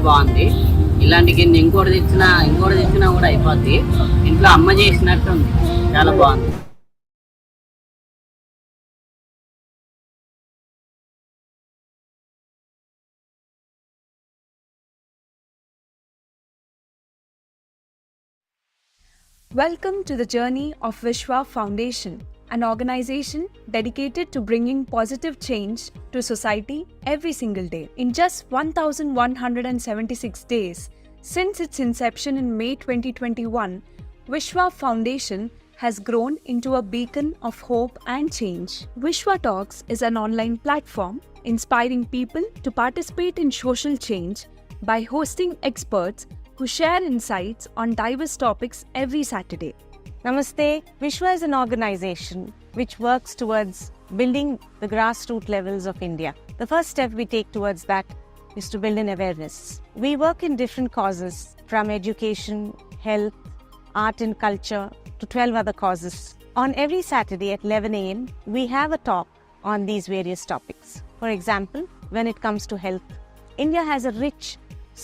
బాగుంది. ఇలాంటి గిన్నె ఇంకోటి తెచ్చినా కూడా అయిపోద్ది. ఇంట్లో అమ్మ చేసినట్టు ఉంది, చాలా బాగుంది. Welcome to the journey of Vishwa Foundation, an organization dedicated to bringing positive change to society every single day. In just 1,176 days since its inception in May 2021, Vishwa Foundation has grown into a beacon of hope and change. Vishwa Talks is an online platform inspiring people to participate in social change by hosting experts who share insights on diverse topics every Saturday. Namaste. Vishwa is an organization which works towards building the grassroots levels of India. The first step we take towards that is to build an awareness. We work in different causes, from education, health, art and culture to 12 other causes. On every Saturday at 11 a.m., we have a talk on these various topics. For example, when it comes to health, India has a rich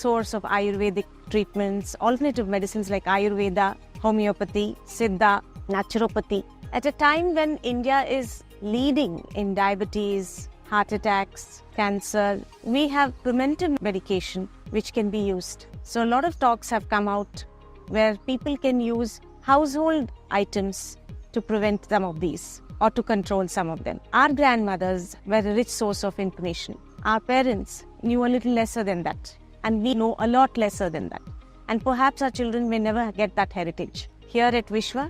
source of Ayurvedic treatments, alternative medicines like Ayurveda, homeopathy, Siddha, naturopathy. At a time when India is leading in diabetes, heart attacks, cancer, we have preventive medication which can be used. So a lot of talks have come out where people can use household items to prevent some of these or to control some of them. Our grandmothers were a rich source of information. Our parents knew a little lesser than that. And we know a lot lesser than that. And perhaps our children may never get that heritage. Here at Vishwa,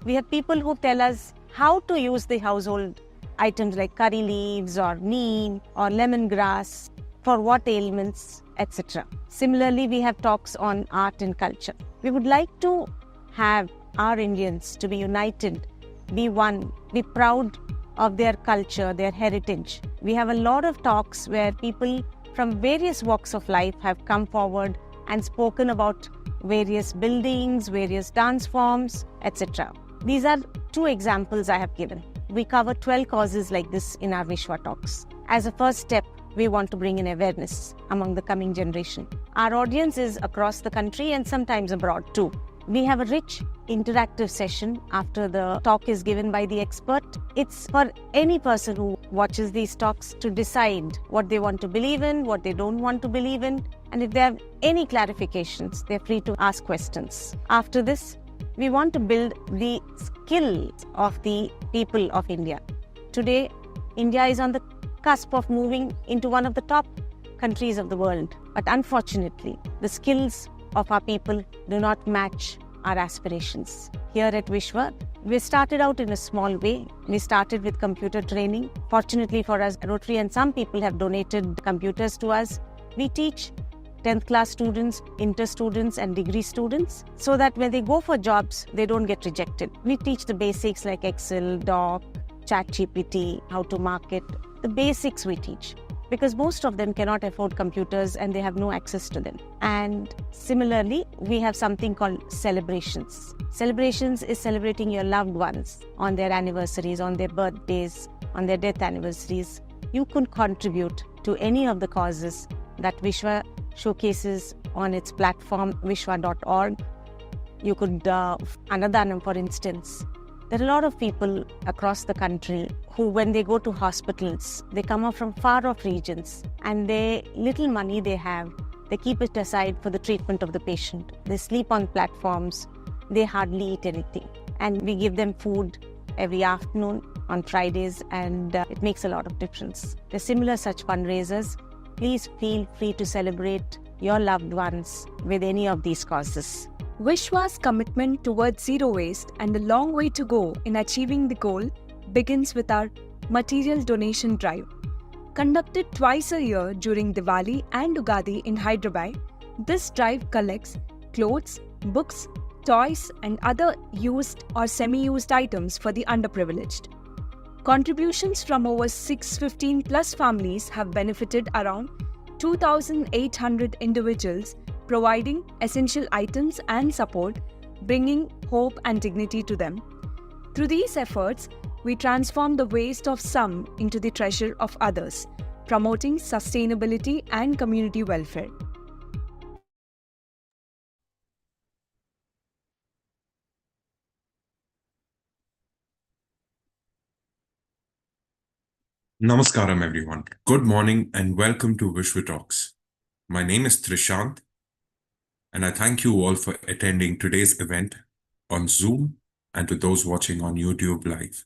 we have people who tell us how to use the household items like curry leaves or neem or lemongrass for what ailments, etc. Similarly, we have talks on art and culture. We would like to have our Indians to be united, be one, be proud of their culture, their heritage. We have a lot of talks where people from various walks of life have come forward and spoken about various buildings, various dance forms, etc. These are two examples I have given. We cover 12 causes like this in our Vishwa Talks. As a first step, we want to bring in awareness among the coming generation. Our audience is across the country and sometimes abroad too. We have a rich interactive session after the talk is given by the expert. It's for any person who watches these talks to decide what they want to believe in, what they don't want to believe in, and if they have any clarifications, they're free to ask questions. After this, we want to build the skills of the people of India. Today, India is on the cusp of moving into one of the top countries of the world. But unfortunately, the skills of our people do not match our aspirations. Here at Vishwa, we started out in a small way. We started with computer training. Fortunately for us, Rotary and some people have donated computers to us. We teach 10th class students, inter students and degree students so that when they go for jobs, they don't get rejected. We teach the basics like Excel, Doc, ChatGPT, how to market. The basics we teach, because most of them cannot afford computers and they have no access to them. And similarly, we have something called celebrations. Celebrations is celebrating your loved ones on their anniversaries, on their birthdays, on their death anniversaries. You could contribute to any of the causes that Vishwa showcases on its platform vishwa.org. You could, Annadanam for instance. There are a lot of people across the country who, when they go to hospitals, they come up from far-off regions and the little money they have, they keep it aside for the treatment of the patient. They sleep on platforms, they hardly eat anything. And we give them food every afternoon on Fridays and it makes a lot of difference. There are similar such fundraisers. Please feel free to celebrate your loved ones with any of these causes. Vishwa's commitment towards zero waste and the long way to go in achieving the goal begins with our material donation drive. Conducted twice a year during Diwali and Ugadi in Hyderabad, this drive collects clothes, books, toys and other used or semi-used items for the underprivileged. Contributions from over 615 plus families have benefited around 2,800 individuals, providing essential items and support, bringing hope and dignity to them. Through these efforts, we transform the waste of some into the treasure of others, promoting sustainability and community welfare. Namaskaram, everyone. Good morning and welcome to Vishwa Talks. My name is Trishant, and I thank you all for attending today's event on Zoom and to those watching on YouTube Live.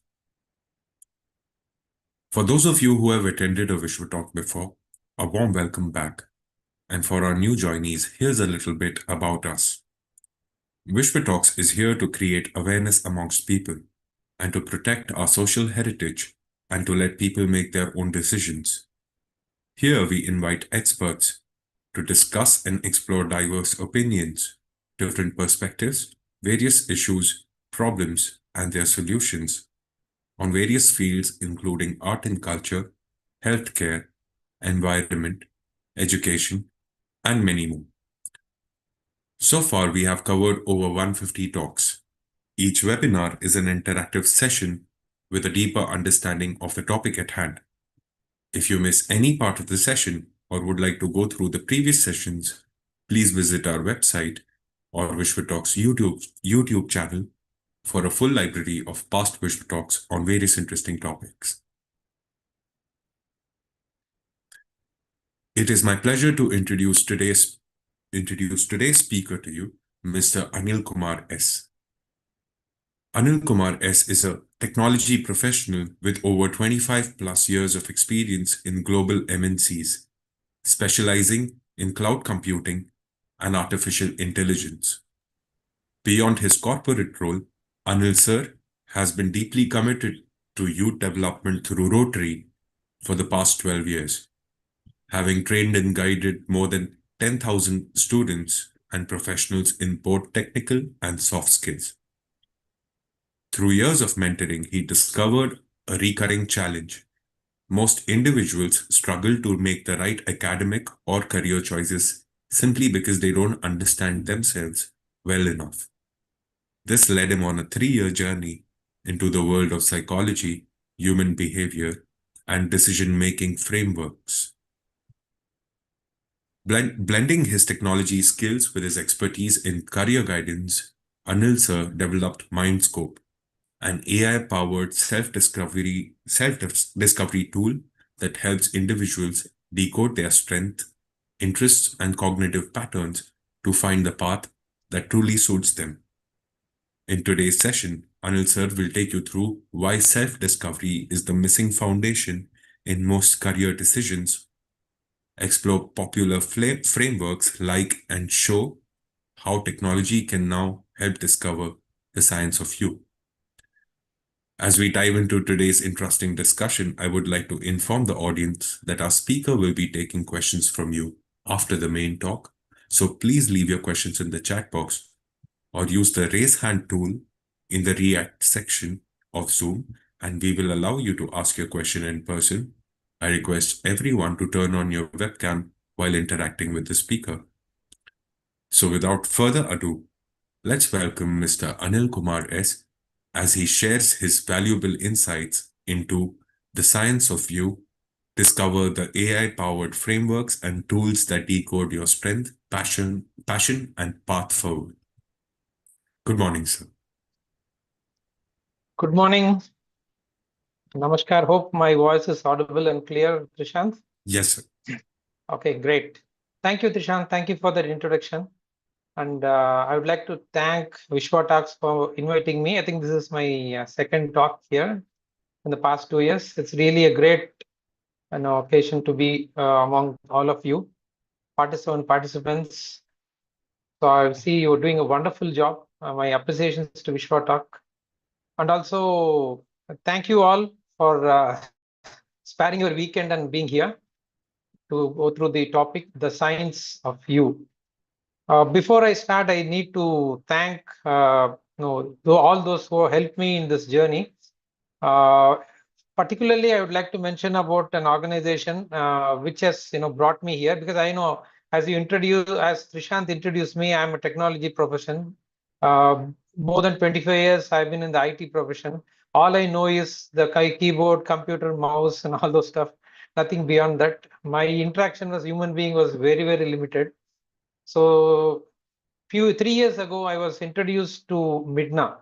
For those of you who have attended a Vishwa Talk before, a warm welcome back. And for our new joinees, here's a little bit about us. Vishwa Talks is here to create awareness amongst people and to protect our social heritage and to let people make their own decisions. Here we invite experts to discuss and explore diverse opinions, different perspectives, various issues, problems, and their solutions on various fields including art and culture, healthcare, environment, education, and many more. So far, we have covered over 150 talks. Each webinar is an interactive session with a deeper understanding of the topic at hand. If you miss any part of the session or would like to go through the previous sessions, please visit our website or Vishwa Talks YouTube channel for a full library of past Vishwa Talks on various interesting topics. It is my pleasure to introduce today's speaker to you, Mr. Anil Kumar S. Anil Kumar S. is a technology professional with over 25 plus years of experience in global MNCs, specializing in cloud computing and artificial intelligence. Beyond his corporate role, Anil Sir has been deeply committed to youth development through Rotary for the past 12 years, having trained and guided more than 10,000 students and professionals in both technical and soft skills. Through years of mentoring, he discovered a recurring challenge. Most individuals struggle to make the right academic or career choices simply because they don't understand themselves well enough. This led him on a 3-year journey into the world of psychology, human behavior, and decision-making frameworks. Blending his technology skills with his expertise in career guidance, Anil Sir developed Mindscope, an AI-powered self-discovery tool that helps individuals decode their strengths, interests, and cognitive patterns to find the path that truly suits them. In today's session, Anil Sir will take you through why self-discovery is the missing foundation in most career decisions, explore popular frameworks like and show how technology can now help discover the science of you. As we dive into today's interesting discussion, I would like to inform the audience that our speaker will be taking questions from you after the main talk. So please leave your questions in the chat box or use the raise hand tool in the React section of Zoom, and we will allow you to ask your question in person. I request everyone to turn on your webcam while interacting with the speaker. So without further ado, let's welcome Mr. Anil Kumar S. as he shares his valuable insights into the science of you, discover the AI-powered frameworks and tools that decode your strength, passion, and path forward. Good morning, sir. Good morning. Namaskar. Hope my voice is audible and clear, Trishant. Yes, sir. Okay, great. Thank you, Trishant. Thank you for that introduction. And I would like to thank Vishwa Talks for inviting me. I think this is my second talk here in the past 2 years. It's really a great occasion to be among all of you, participants. So I see you're doing a wonderful job. My appreciations to Vishwa Talk. And also, thank you all for sparing your weekend and being here to go through the topic, the science of you. Before I start, I need to thank all those who helped me in this journey. Particularly, I would like to mention about an organization which has brought me here, because I know as Trishant introduced me, I'm a technology profession. More than 25 years I've been in the IT profession. All I know is the keyboard, computer, mouse, and all those stuff. Nothing beyond that. My interaction as human being was very, very limited. So 3 years ago, I was introduced to Midna.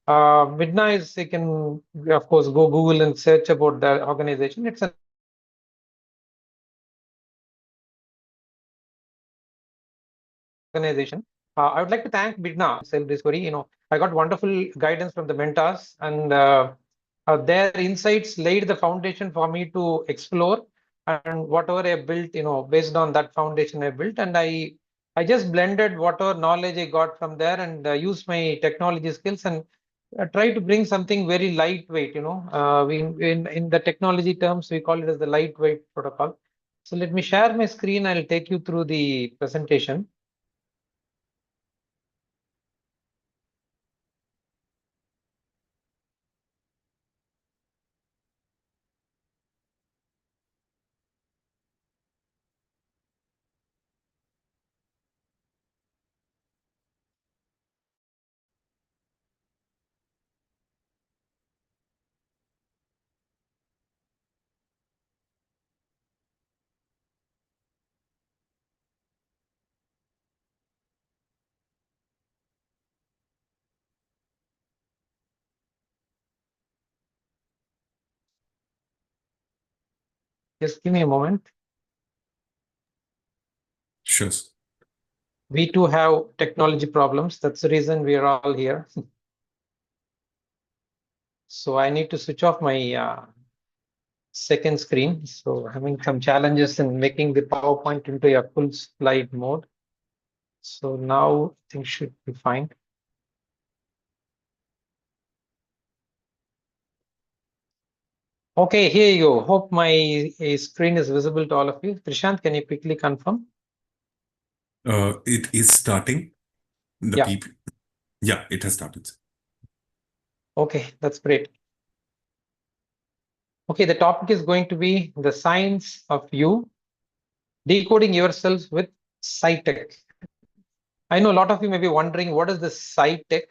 Midna is, you can, of course, go Google and search about the organization. It's an organization. I would like to thank Midna self-discovery. I got wonderful guidance from the mentors, and their insights laid the foundation for me to explore. And whatever I built, based on that foundation I built, and I just blended whatever knowledge I got from there and used my technology skills and try to bring something very lightweight. We in the technology terms we call it as the lightweight protocol. So let me share my screen. I'll take you through the presentation. Just give me a moment. Sure. We too have technology problems. That's the reason we are all here. So I need to switch off my second screen. So having some challenges in making the PowerPoint into a full slide mode. So now things should be fine. Okay, here you go. Hope my screen is visible to all of you. Trishant, can you quickly confirm? It is starting. Yeah. Yeah, it has started. Okay, that's great. Okay, the topic is going to be the science of you, decoding yourselves with SciTech. I know a lot of you may be wondering, what is this SciTech?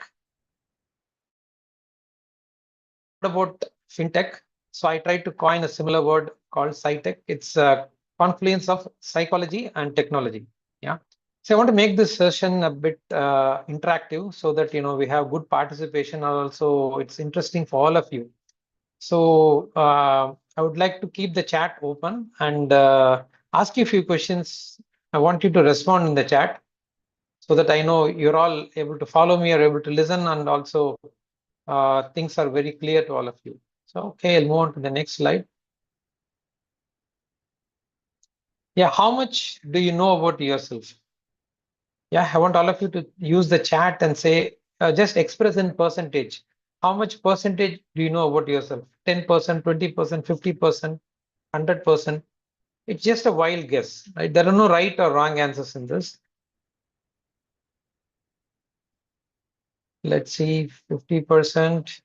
What about FinTech? So I tried to coin a similar word called SciTech. It's a confluence of psychology and technology. Yeah. So I want to make this session a bit interactive so that we have good participation, and also it's interesting for all of you. So I would like to keep the chat open and ask you a few questions. I want you to respond in the chat so that I know you're all able to follow me or able to listen, and also things are very clear to all of you. So, okay, I'll move on to the next slide. Yeah, how much do you know about yourself? Yeah, I want all of you to use the chat and say, just express in percentage. How much percentage do you know about yourself? 10%, 20%, 50%, 100%. It's just a wild guess, right? There are no right or wrong answers in this. Let's see, 50%,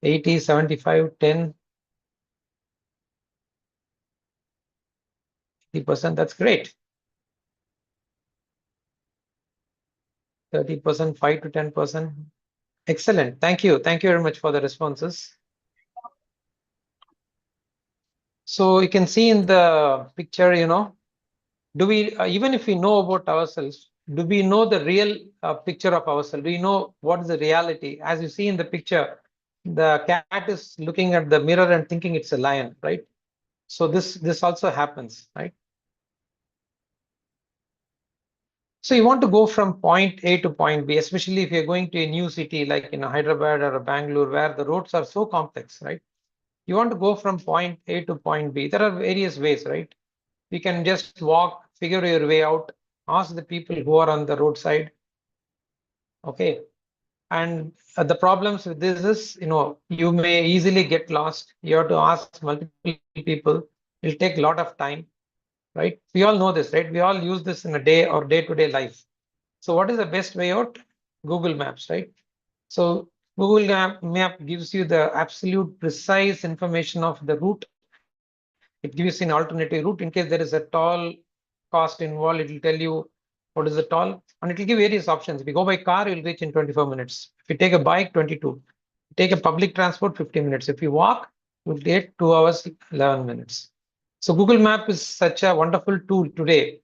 80, 75, 10, 80%. That's great. 30%, 5 to 10%. Excellent. Thank you. Thank you very much for the responses. So you can see in the picture, do we, even if we know about ourselves, do we know the real picture of ourselves? Do you know what is the reality? As you see in the picture, the cat is looking at the mirror and thinking it's a lion, right? So this also happens, right? So you want to go from point A to point B, especially if you're going to a new city like Hyderabad or Bangalore, where the roads are so complex, right? You want to go from point A to point B. There are various ways, right? You can just walk, figure your way out, ask the people who are on the roadside. Okay. And the problems with this is, you may easily get lost. You have to ask multiple people. It'll take a lot of time, right? We all know this, right? We all use this in a day or day-to-day life. So what is the best way out? Google Maps, right? So Google Map gives you the absolute precise information of the route. It gives you an alternative route in case there is a toll cost involved. It will tell you what is the toll, and it will give various options. If you go by car, you'll reach in 24 minutes. If you take a bike, 22. Take a public transport, 50 minutes. If you walk, you'll take 2 hours, 11 minutes. So Google Map is such a wonderful tool today.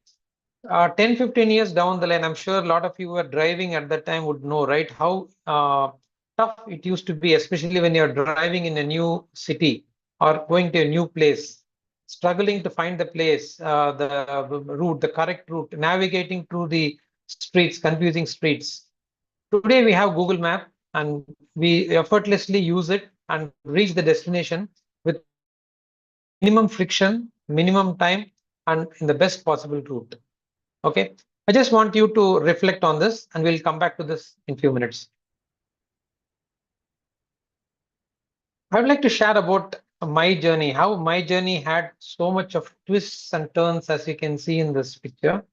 10-15 years down the line, I'm sure a lot of you were driving at that time would know, right, how tough it used to be, especially when you're driving in a new city or going to a new place, struggling to find the place, the route, the correct route, navigating through the streets, confusing streets. Today we have Google Map and we effortlessly use it and reach the destination with minimum friction, minimum time, and in the best possible route. Okay, I just want you to reflect on this and we'll come back to this in a few minutes. I would like to share about my journey, how my journey had so much of twists and turns, as you can see in this picture.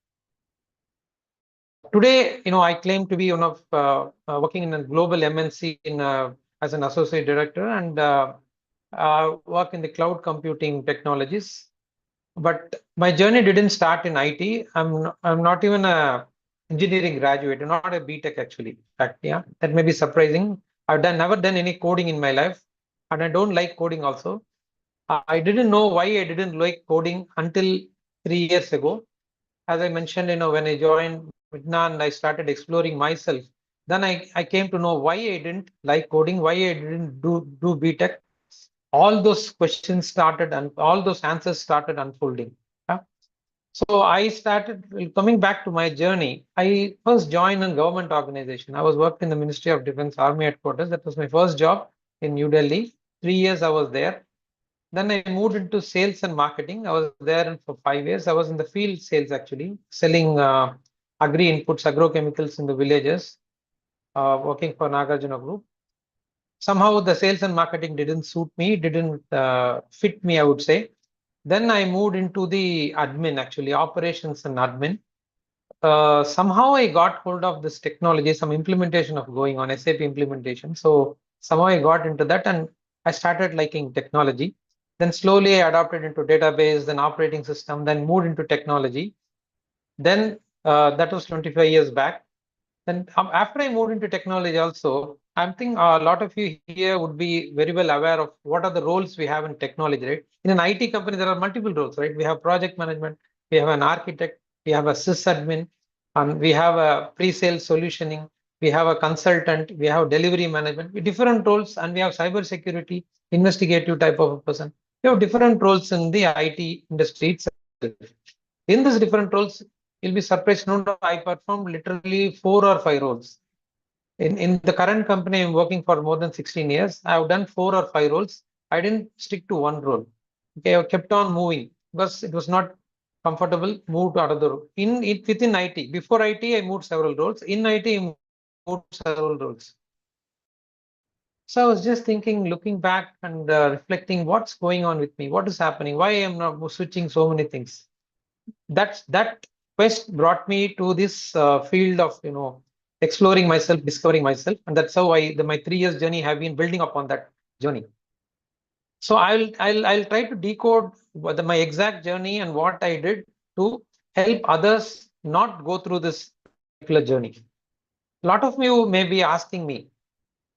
Today, I claim to be one of working in a global MNC as an associate director and work in the cloud computing technologies. But my journey didn't start in IT. I'm not even a engineering graduate, not a BTech actually. In fact, yeah, that may be surprising. I've never done any coding in my life, and I don't like coding also. I didn't know why I didn't like coding until 3 years ago. As I mentioned, when I joined Vidna and I started exploring myself, then I came to know why I didn't like coding, why I didn't do BTech. All those questions started and all those answers started unfolding. Yeah? So I started coming back to my journey. I first joined a government organization. I was working in the Ministry of Defense Army Headquarters. That was my first job in New Delhi. 3 years I was there. Then I moved into sales and marketing. I was there for 5 years. I was in the field sales actually, selling agri inputs, agrochemicals in the villages, working for Nagarjuna Group. Somehow the sales and marketing didn't suit me, didn't fit me, I would say. Then I moved into the admin, actually, operations and admin. Somehow I got hold of this technology, some implementation of going on, SAP implementation. So somehow I got into that and I started liking technology. Then slowly I adopted into database, then operating system, then moved into technology. Then that was 25 years back. Then after I moved into technology also, I think a lot of you here would be very well aware of what are the roles we have in technology, right? In an IT company, there are multiple roles, right? We have project management, we have an architect, we have a sysadmin, and we have a pre-sale solutioning, we have a consultant, we have delivery management, with different roles, and we have cybersecurity, investigative type of a person. We have different roles in the IT industry itself. In these different roles, you'll be surprised. No, I performed literally 4 or 5 roles. In the current company, I'm working for more than 16 years. I've done 4 or 5 roles. I didn't stick to one role. Okay, I kept on moving because it was not comfortable. Moved to another role. Within IT, before IT, I moved several roles. In IT, I moved several roles. So I was just thinking, looking back and reflecting, what's going on with me? What is happening? Why am I not switching so many things? That quest brought me to this field of exploring myself, discovering myself, and that's how my 3 years journey have been building upon that journey. So I'll try to decode my exact journey and what I did to help others not go through this particular journey. A lot of you may be asking me,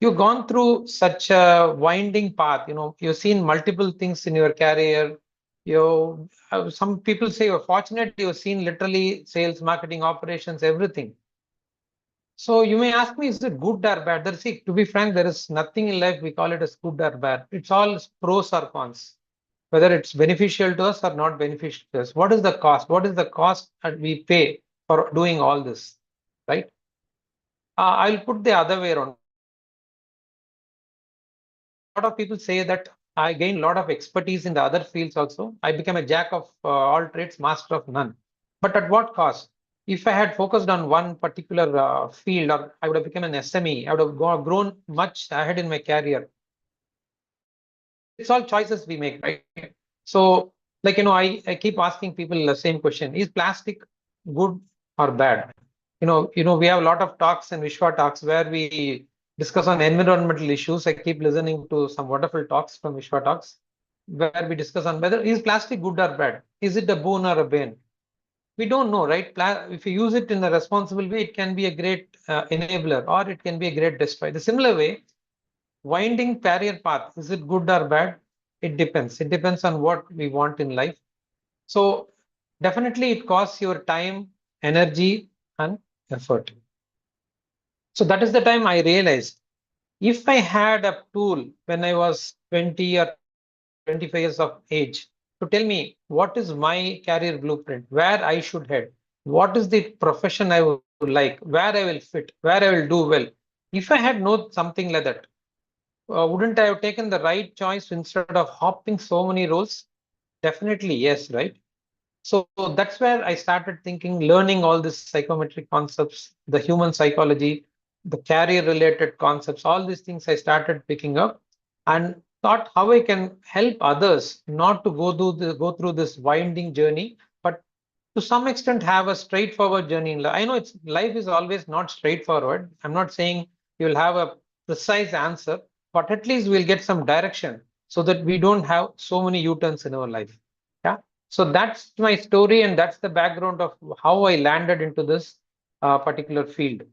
you've gone through such a winding path, you've seen multiple things in your career. Some people say you're fortunate, you've seen literally sales, marketing, operations, everything. So you may ask me, is it good or bad? To be frank, there is nothing in life we call it as good or bad. It's all pros or cons, whether it's beneficial to us or not beneficial to us. What is the cost? What is the cost that we pay for doing all this, right? I'll put the other way around. A lot of people say that I gained a lot of expertise in the other fields also. I became a jack of all trades, master of none. But at what cost? If I had focused on one particular field, or I would have become an SME, I would have grown much ahead in my career. It's all choices we make, right? So, I keep asking people the same question: is plastic good or bad? We have a lot of talks in Vishwa Talks where we discuss on environmental issues. I keep listening to some wonderful talks from Vishwa Talks where we discuss on whether is plastic good or bad? Is it a boon or a bane? We don't know, right? If you use it in a responsible way, it can be a great enabler or it can be a great destroyer. The similar way, winding career path, is it good or bad? It depends. It depends on what we want in life. So definitely it costs your time, energy, and effort. So that is the time I realized if I had a tool when I was 20 or 25 years of age to tell me what is my career blueprint, where I should head, what is the profession I would like, where I will fit, where I will do well. If I had known something like that, wouldn't I have taken the right choice instead of hopping so many roles? Definitely, yes, right? So that's where I started thinking, learning all these psychometric concepts, the human psychology, the career related concepts, all these things I started picking up and thought how I can help others not to go through this winding journey, but to some extent have a straightforward journey in life. I know life is always not straightforward. I'm not saying you'll have a precise answer, but at least we'll get some direction so that we don't have so many U-turns in our life. Yeah. So that's my story, and that's the background of how I landed into this particular field.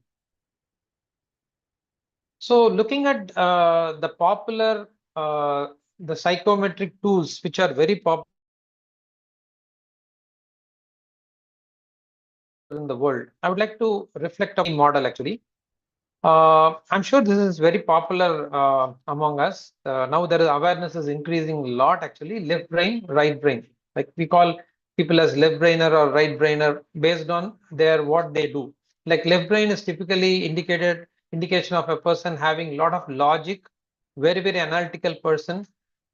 So looking at the psychometric tools, which are very popular in the world, I would like to reflect on the model actually. I'm sure this is very popular among us. Now there is awareness is increasing a lot actually. Left brain, right brain. Like we call people as left brainer or right brainer based on their what they do. Like left brain is typically indication of a person having a lot of logic, very analytical person,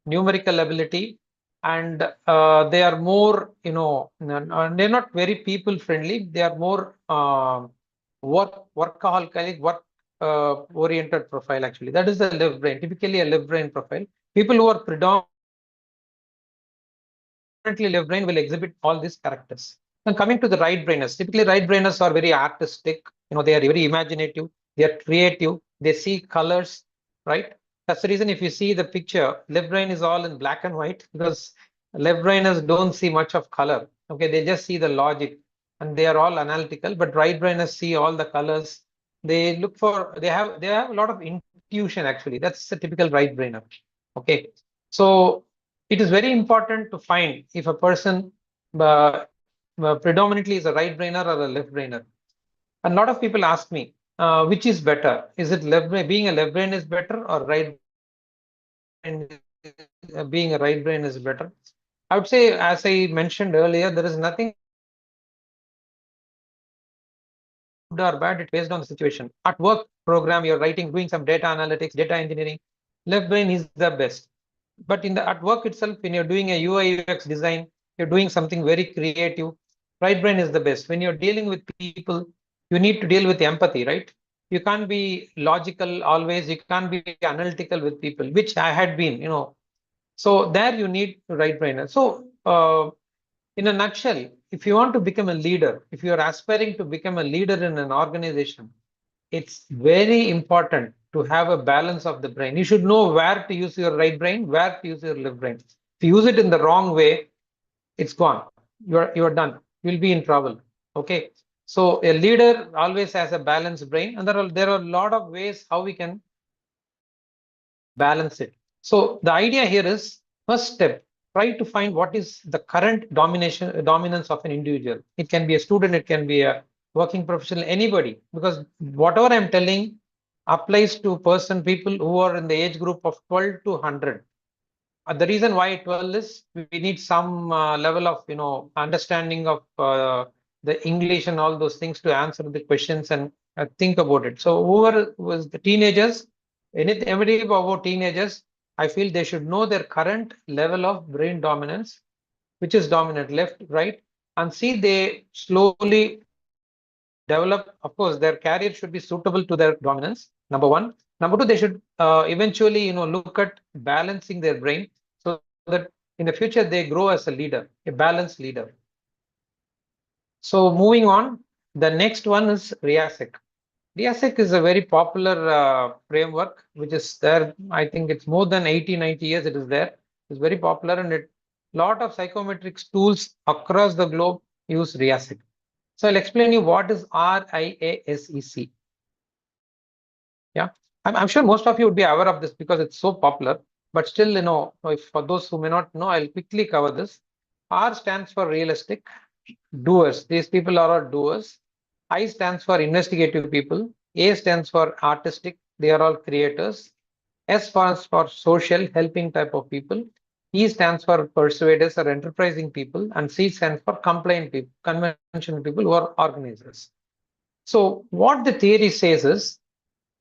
numerical ability, and they are more, they're not very people friendly. They are more workaholic, work oriented profile actually. That is the left brain, typically a left brain profile. People who are predominantly left brain will exhibit all these characters. And coming to the right brainers, typically right brainers are very artistic, they are very imaginative, they are creative, they see colors, right? That's the reason if you see the picture, left brain is all in black and white because left brainers don't see much of color. Okay, they just see the logic and they are all analytical, but right brainers see all the colors. They look for, they have a lot of intuition actually. That's a typical right brainer. Okay, so it is very important to find if a person predominantly is a right brainer or a left brainer. A lot of people ask me, which is better? Is it left brain, being a left brain is better, or right brain, being a right brain is better? I would say, as I mentioned earlier, there is nothing good or bad. It's based on the situation. At work program, you're writing, doing some data analytics, data engineering, left brain is the best. But at work itself, when you're doing a UI UX design, you're doing something very creative, right brain is the best. When you're dealing with people, you need to deal with empathy, right? You can't be logical always. You can't be analytical with people, which I had been, So there you need right brainer. So in a nutshell, if you want to become a leader, if you are aspiring to become a leader in an organization, it's very important to have a balance of the brain. You should know where to use your right brain, where to use your left brain. If you use it in the wrong way, it's gone. You're done. You'll be in trouble. Okay. So a leader always has a balanced brain, and there are a lot of ways how we can balance it. So the idea here is first step, try to find what is the current dominance of an individual. It can be a student, it can be a working professional, anybody, because whatever I'm telling applies to people who are in the age group of 12 to 100. The reason why 12 is we need some level of understanding of the English and all those things to answer the questions and think about it. So whoever was the teenagers, everybody about teenagers, I feel they should know their current level of brain dominance, which is dominant, left, right, and see they slowly develop. Of course, their career should be suitable to their dominance. Number one. Number two, they should eventually, look at balancing their brain so that in the future they grow as a leader, a balanced leader. So moving on, the next one is RIASEC. RIASEC is a very popular framework, which is there. I think it's more than 80-90 years it is there. It's very popular, and a lot of psychometrics tools across the globe use RIASEC. So I'll explain you what is RIASEC. Yeah, I'm sure most of you would be aware of this because it's so popular, but still, if for those who may not know, I'll quickly cover this. R stands for realistic, doers. These people are all doers. I stands for investigative people. A stands for artistic. They are all creators. S stands for social, helping type of people. E stands for persuaders or enterprising people. And C stands for compliant people, conventional people who are organizers. So what the theory says is,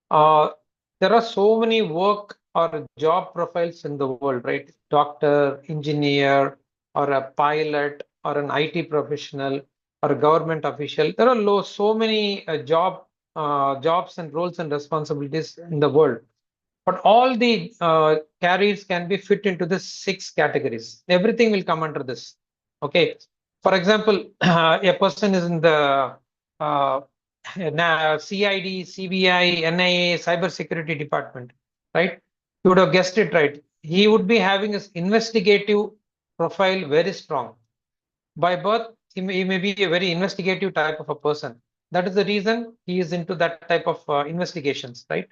there are so many work or job profiles in the world, right? Doctor, engineer, or a pilot, or an IT professional, or a government official. There are so many jobs and roles and responsibilities in the world. But all the carriers can be fit into the 6 categories. Everything will come under this. Okay. For example, a person is in the uh, CID, CBI, NIA, cybersecurity department, right? You would have guessed it right. He would be having his investigative profile very strong. By birth, he may be a very investigative type of a person. That is the reason he is into that type of investigations, right?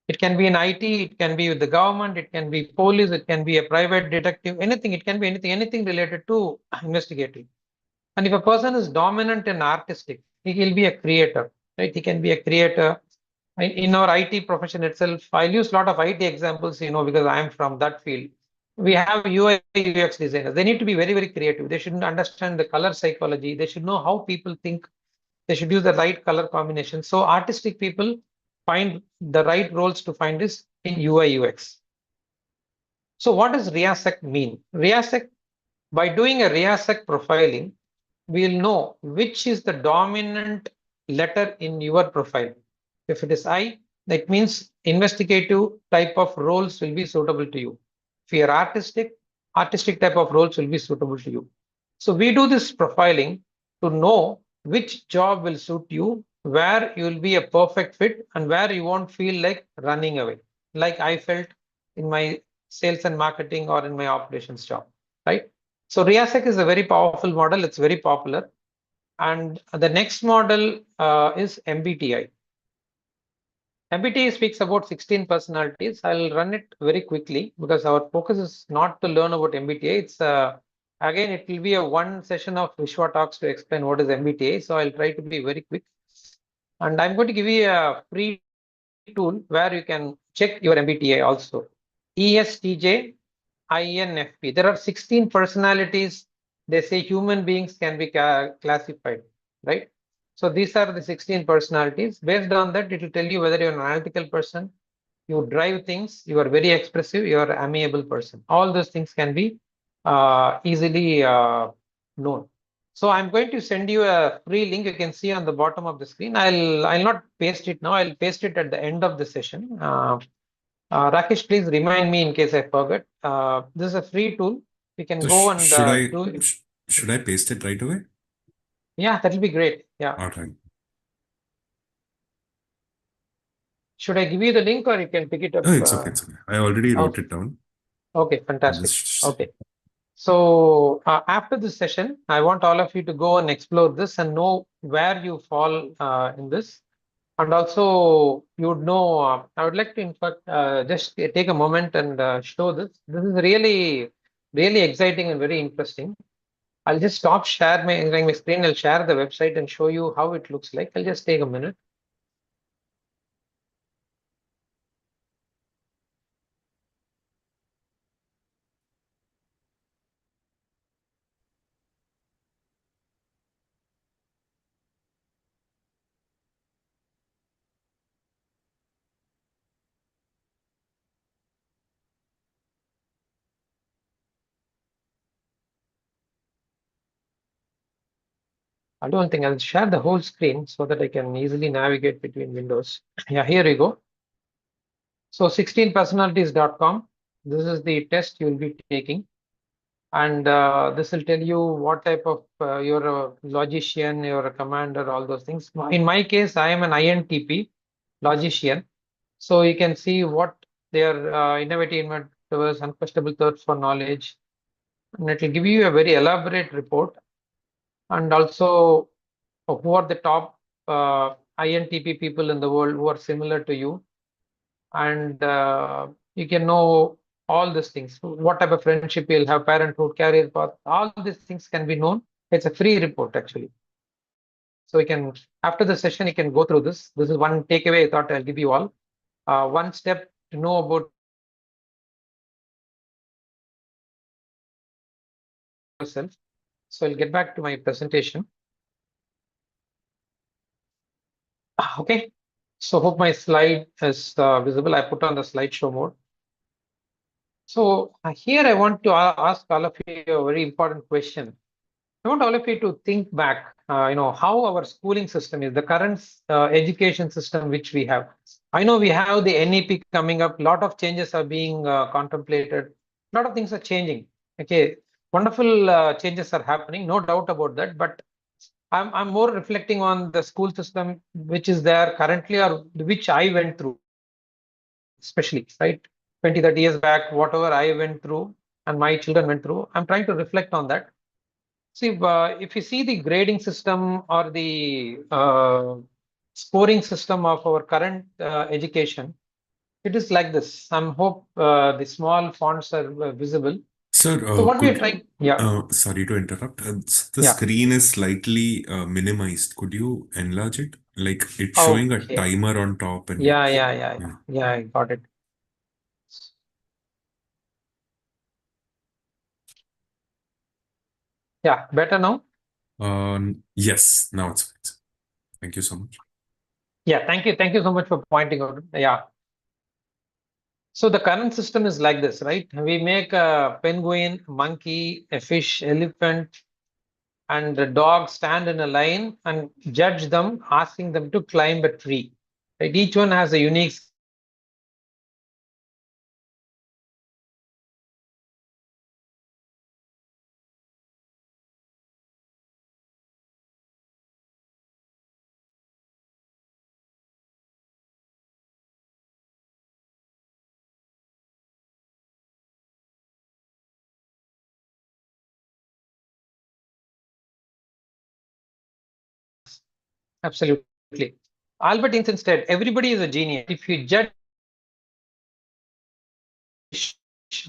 It can be in IT, it can be with the government, it can be police, it can be a private detective, anything, it can be anything related to investigative. And if a person is dominant and artistic, he will be a creator, right? He can be a creator. In our IT profession itself, I'll use a lot of IT examples, because I am from that field. We have UI UX designers. They need to be very, very creative. They should understand the color psychology. They should know how people think. They should use the right color combination. So artistic people find the right roles to find this in UI UX. So what does RIASEC mean? RIASEC, by doing a RIASEC profiling, we'll know which is the dominant letter in your profile. If it is I, that means investigative type of roles will be suitable to you. If you're artistic type of roles will be suitable to you. So we do this profiling to know which job will suit you, where you will be a perfect fit, and where you won't feel like running away, like I felt in my sales and marketing or in my operations job, right? So RIASEC is a very powerful model. It's very popular. And the next model is MBTI. MBTI speaks about 16 personalities. I'll run it very quickly because our focus is not to learn about MBTI. It's again, it will be a one session of Vishwa Talks to explain what is MBTI. So I'll try to be very quick. And I'm going to give you a free tool where you can check your MBTI also. ESTJ INFP. There are 16 personalities. They say human beings can be classified, right? So these are the 16 personalities. Based on that, it will tell you whether you're an analytical person, you drive things, you are very expressive, you are an amiable person. All those things can be easily known. So I'm going to send you a free link. You can see on the bottom of the screen. I'll not paste it now. I'll paste it at the end of the session. Rakesh, please remind me in case I forget. This is a free tool. You can So go and do it. should I paste it right away? Yeah, that'll be great. Yeah. All right. Should I give you the link or you can pick it up? No, it's okay. It's okay. I already wrote Okay. it down. Okay, I'll fantastic. just- Okay. So after this session, I want all of you to go and explore this and know where you fall in this. And also, you would know, I would like to, in fact, just take a moment and show this. This is really, really exciting and very interesting. I'll just stop sharing my screen. I'll share the website and show you how it looks like. I'll just take a minute. I don't think I'll share the whole screen so that I can easily navigate between windows. Yeah, here we go. So 16personalities.com. This is the test you'll be taking. And this will tell you what type of you're a logician, you're a commander, all those things. In my case, I am an INTP, logician. So you can see what their innovative inventors, unquestionable thirst for knowledge. And it will give you a very elaborate report. And also who are the top INTP people in the world who are similar to you. And you can know all these things, what type of friendship you'll have, parenthood, career path, all these things can be known It's a free report actually. So you can, after the session, you can go through this. This is one takeaway I thought I'll give you all. One step to know about yourself. So I'll get back to my presentation. Okay. So hope my slide is visible. I put on the slideshow mode. So here I want to ask all of you a very important question. I want all of you to think back, how our schooling system is, the current education system which we have. I know we have the NEP coming up. A lot of changes are being contemplated. A lot of things are changing. Okay, wonderful changes are happening, no doubt about that. But I'm more reflecting on the school system which is there currently, or which I went through, especially, right? 20, 30 years back, whatever I went through and my children went through, I'm trying to reflect on that. See, if you see the grading system or the scoring system of our current education, it is like this. I hope the small fonts are visible. Sir, So what we are trying, sorry to interrupt. The Yeah. screen is slightly minimized. Could you enlarge it? Like it's showing a Okay. timer on top and Yeah, I got it. Yeah, better now? Yes, now it's fine. Thank you so much. Yeah, thank you. Thank you so much for pointing out. Yeah. So the current system is like this, right? We make a penguin, monkey, a fish, elephant, and the dog stand in a line and judge them, asking them to climb a tree. Right? Each one has a unique absolutely. Albert Einstein said, everybody is a genius. If you judge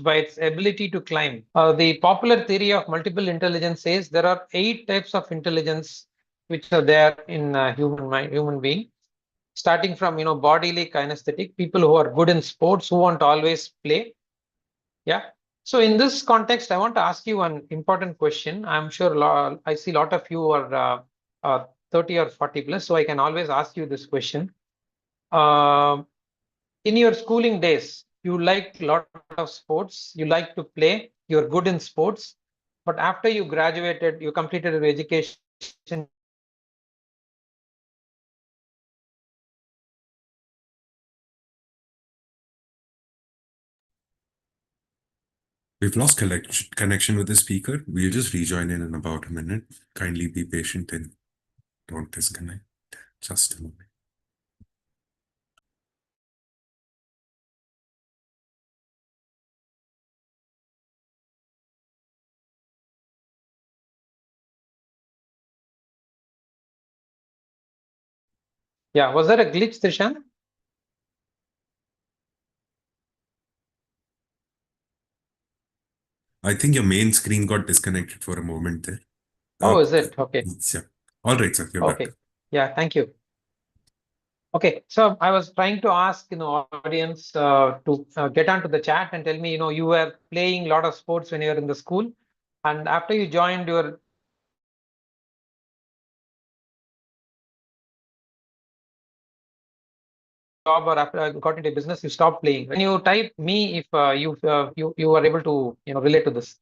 by its ability to climb. The popular theory of multiple intelligence says there are 8 types of intelligence which are there in human being, starting from bodily kinesthetic, people who are good in sports, who want to always play. Yeah. So in this context, I want to ask you one important question. I'm sure I see a lot of you are 30 or 40 plus, so I can always ask you this question. In your schooling days, you like a lot of sports, you like to play, you're good in sports, but after you graduated, you completed your education, We've lost connection with the speaker. We'll just rejoin in about a minute. Kindly be patient and don't disconnect. Just a moment. yeah, was there a glitch, Trishan? I think your main screen got disconnected for a moment there. Oh, is it? Okay. Yeah. All right, sir. You're Okay. back. Yeah, thank you. Okay, so I was trying to ask, audience to get onto the chat and tell me, you were playing a lot of sports when you were in the school, and after you joined your job or after you got into business, you stopped playing. When you type me, if you are able to relate to this.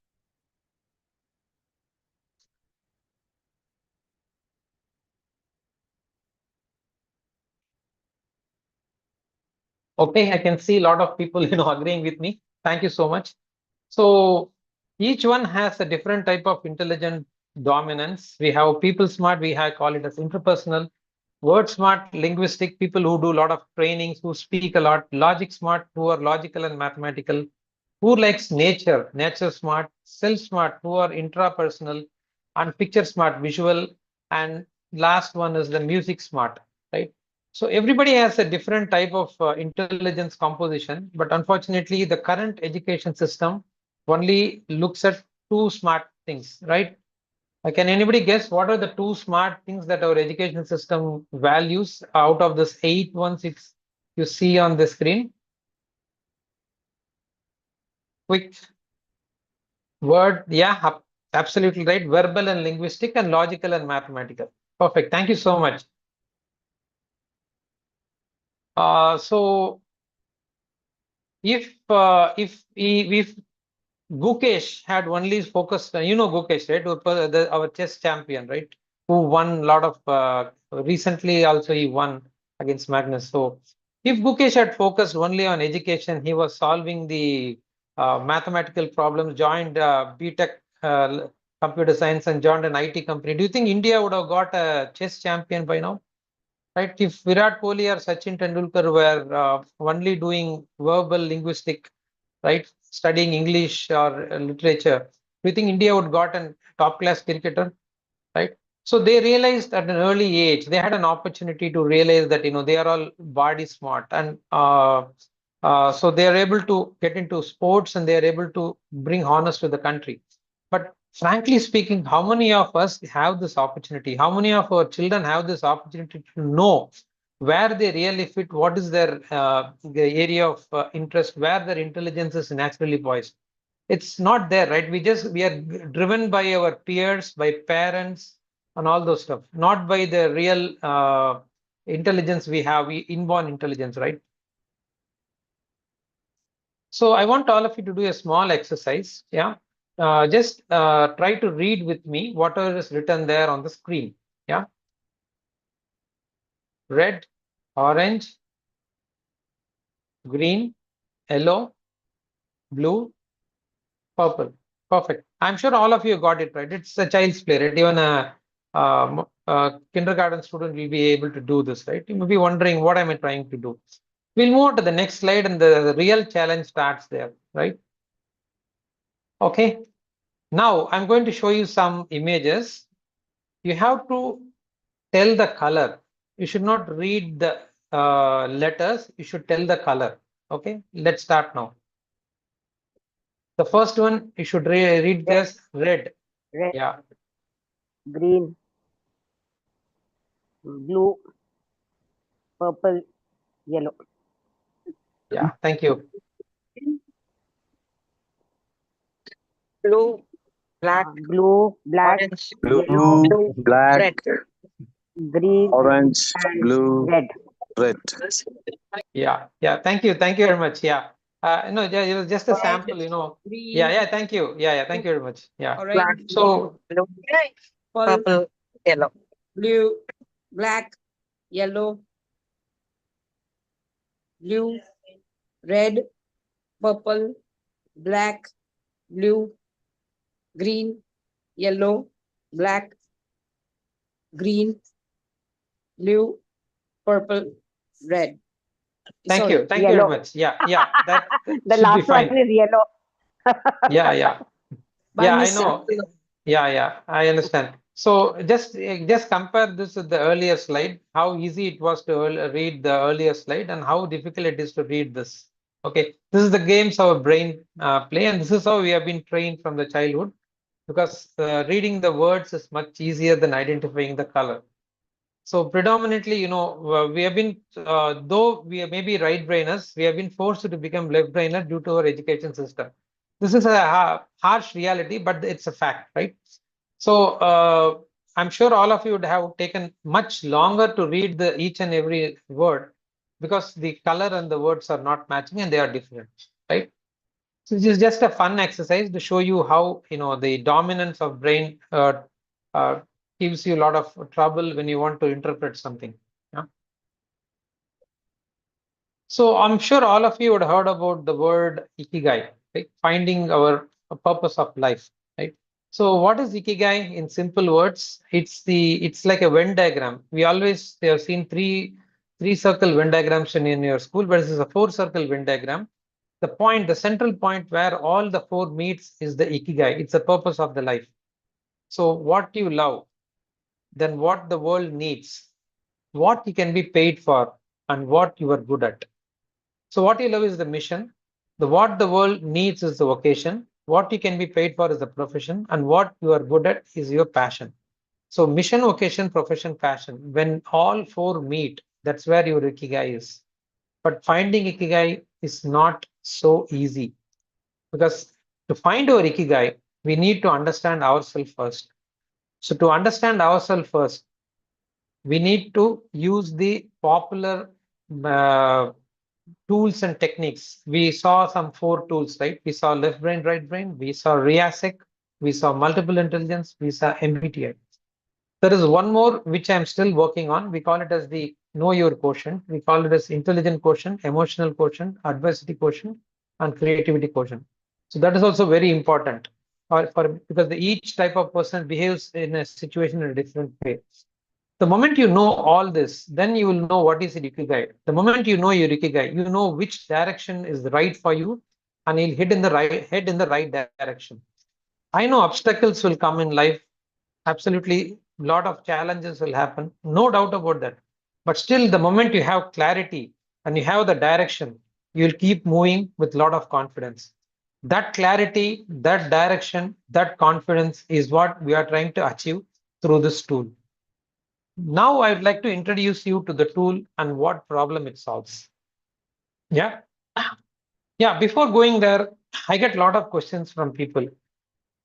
Okay, I can see a lot of people agreeing with me. Thank you so much. So each one has a different type of intelligent dominance. We have people smart, we have call it as interpersonal. Word smart, linguistic, people who do a lot of trainings, who speak a lot. Logic smart, who are logical and mathematical. Who likes nature, nature smart. Self smart, who are intrapersonal. And picture smart, visual. And last one is the music smart, right? So everybody has a different type of intelligence composition, but unfortunately, the current education system only looks at 2 smart things, right? Can anybody guess what are the 2 smart things that our education system values out of this 8 ones you see on the screen? Quick word, yeah, absolutely right. Verbal and linguistic, and logical and mathematical. Perfect. Thank you so much. So if Gukesh had only focused, you know Gukesh, right? Our chess champion, right? Who won a lot of, recently also he won against Magnus. So if Gukesh had focused only on education, he was solving the mathematical problems, joined BTech computer science and joined an IT company. Do you think India would have got a chess champion by now? Right? If Virat Kohli or Sachin Tendulkar were only doing verbal linguistic, right, studying English or literature, do you think India would got a top class cricketer? Right? So they realized at an early age, they had an opportunity to realize that they are all body smart, and so they are able to get into sports and they are able to bring honors to the country. But frankly speaking, how many of us have this opportunity? How many of our children have this opportunity to know where they really fit, what is their the area of interest, where their intelligence is naturally poised? It's not there, right? We are driven by our peers, by parents, and all those stuff, not by the real intelligence we have, inborn intelligence, right? So I want all of you to do a small exercise. Yeah. Just try to read with me whatever is written there on the screen. Yeah. Red, orange, green, yellow, blue, purple. Perfect. I'm sure all of you got it right. It's a child's play, right? Even a kindergarten student will be able to do this, right? You may be wondering, what am I trying to do? We'll move on to the next slide, and the real challenge starts there, right? Okay. Now I'm going to show you some images. You have to tell the color. You should not read the letters. You should tell the color. Okay. Let's start now. The first one, you should read this red. Red, Yeah. green, blue, purple, yellow. Yeah. Thank you. Blue, black, Blue, black, orange, yellow, Blue, black, red. green, orange, and blue, red. red. Yeah. Yeah. Thank you. Thank you very much. Yeah. No, it was just a sample, Green, Yeah. Yeah. Thank you. Yeah. Yeah. Thank you very much. Yeah. black, So, blue, purple, yellow. Blue, black, yellow, blue, red, purple, black, blue, green, yellow, black, green, blue, purple, red. thank you. Thank you Yellow. very much. Yeah. Yeah. That The should be last one fine. is yellow. Yeah. Yeah. By Yeah, I mistake. know. Yeah, yeah, I understand. So just compare this with the earlier slide, how easy it was to read the earlier slide and how difficult it is to read this. Okay, this is the games our brain play, and this is how we have been trained from the childhood, because reading the words is much easier than identifying the color. So predominantly, we have been, though we are maybe right brainers, we have been forced to become left brainer due to our education system. This is a harsh reality, but it's a fact, right? So I'm sure all of you would have taken much longer to read each and every word, because the color and the words are not matching and they are different, right? So this is just a fun exercise to show you how the dominance of brain gives you a lot of trouble when you want to interpret something. Yeah. So I'm sure all of you would have heard about the word ikigai, right? Finding our purpose of life, right? So what is ikigai in simple words? It's like a Venn diagram. We always have seen three circle Venn diagrams in your school, but this is a 4-circle Venn diagram. The central point where all the 4 meets is the ikigai. It's the purpose of the life. So what you love, then what the world needs, what you can be paid for, and what you are good at. So what you love is the mission. What the world needs is the vocation. what you can be paid for is the profession, and what you are good at is your passion. So mission, vocation, profession, passion. When all four meet, that's where your ikigai is. But finding ikigai is not so easy, because to find our ikigai, we need to understand ourselves first. So to understand ourselves first, we need to use the popular uh, tools and techniques. We saw some 4 tools, right? We saw left brain, right brain, we saw RIASEC, we saw multiple intelligence, we saw MBTI. There is one more which I'm still working on. We call it as the know your quotient. We call it as intelligent quotient, emotional quotient, adversity quotient, and creativity quotient. So that is also very important because each type of person behaves in a situation in a different way. The moment you know all this, then you will know what is ikigai. The moment you know your ikigai, you know which direction is right for you, and you'll head in the right direction. I know obstacles will come in life. Absolutely, a lot of challenges will happen. No doubt about that. But still, the moment you have clarity and you have the direction, you'll keep moving with a lot of confidence. That clarity, that direction, that confidence is what we are trying to achieve through this tool. Now, I'd like to introduce you to the tool and what problem it solves. Yeah. Yeah, before going there, I get a lot of questions from people.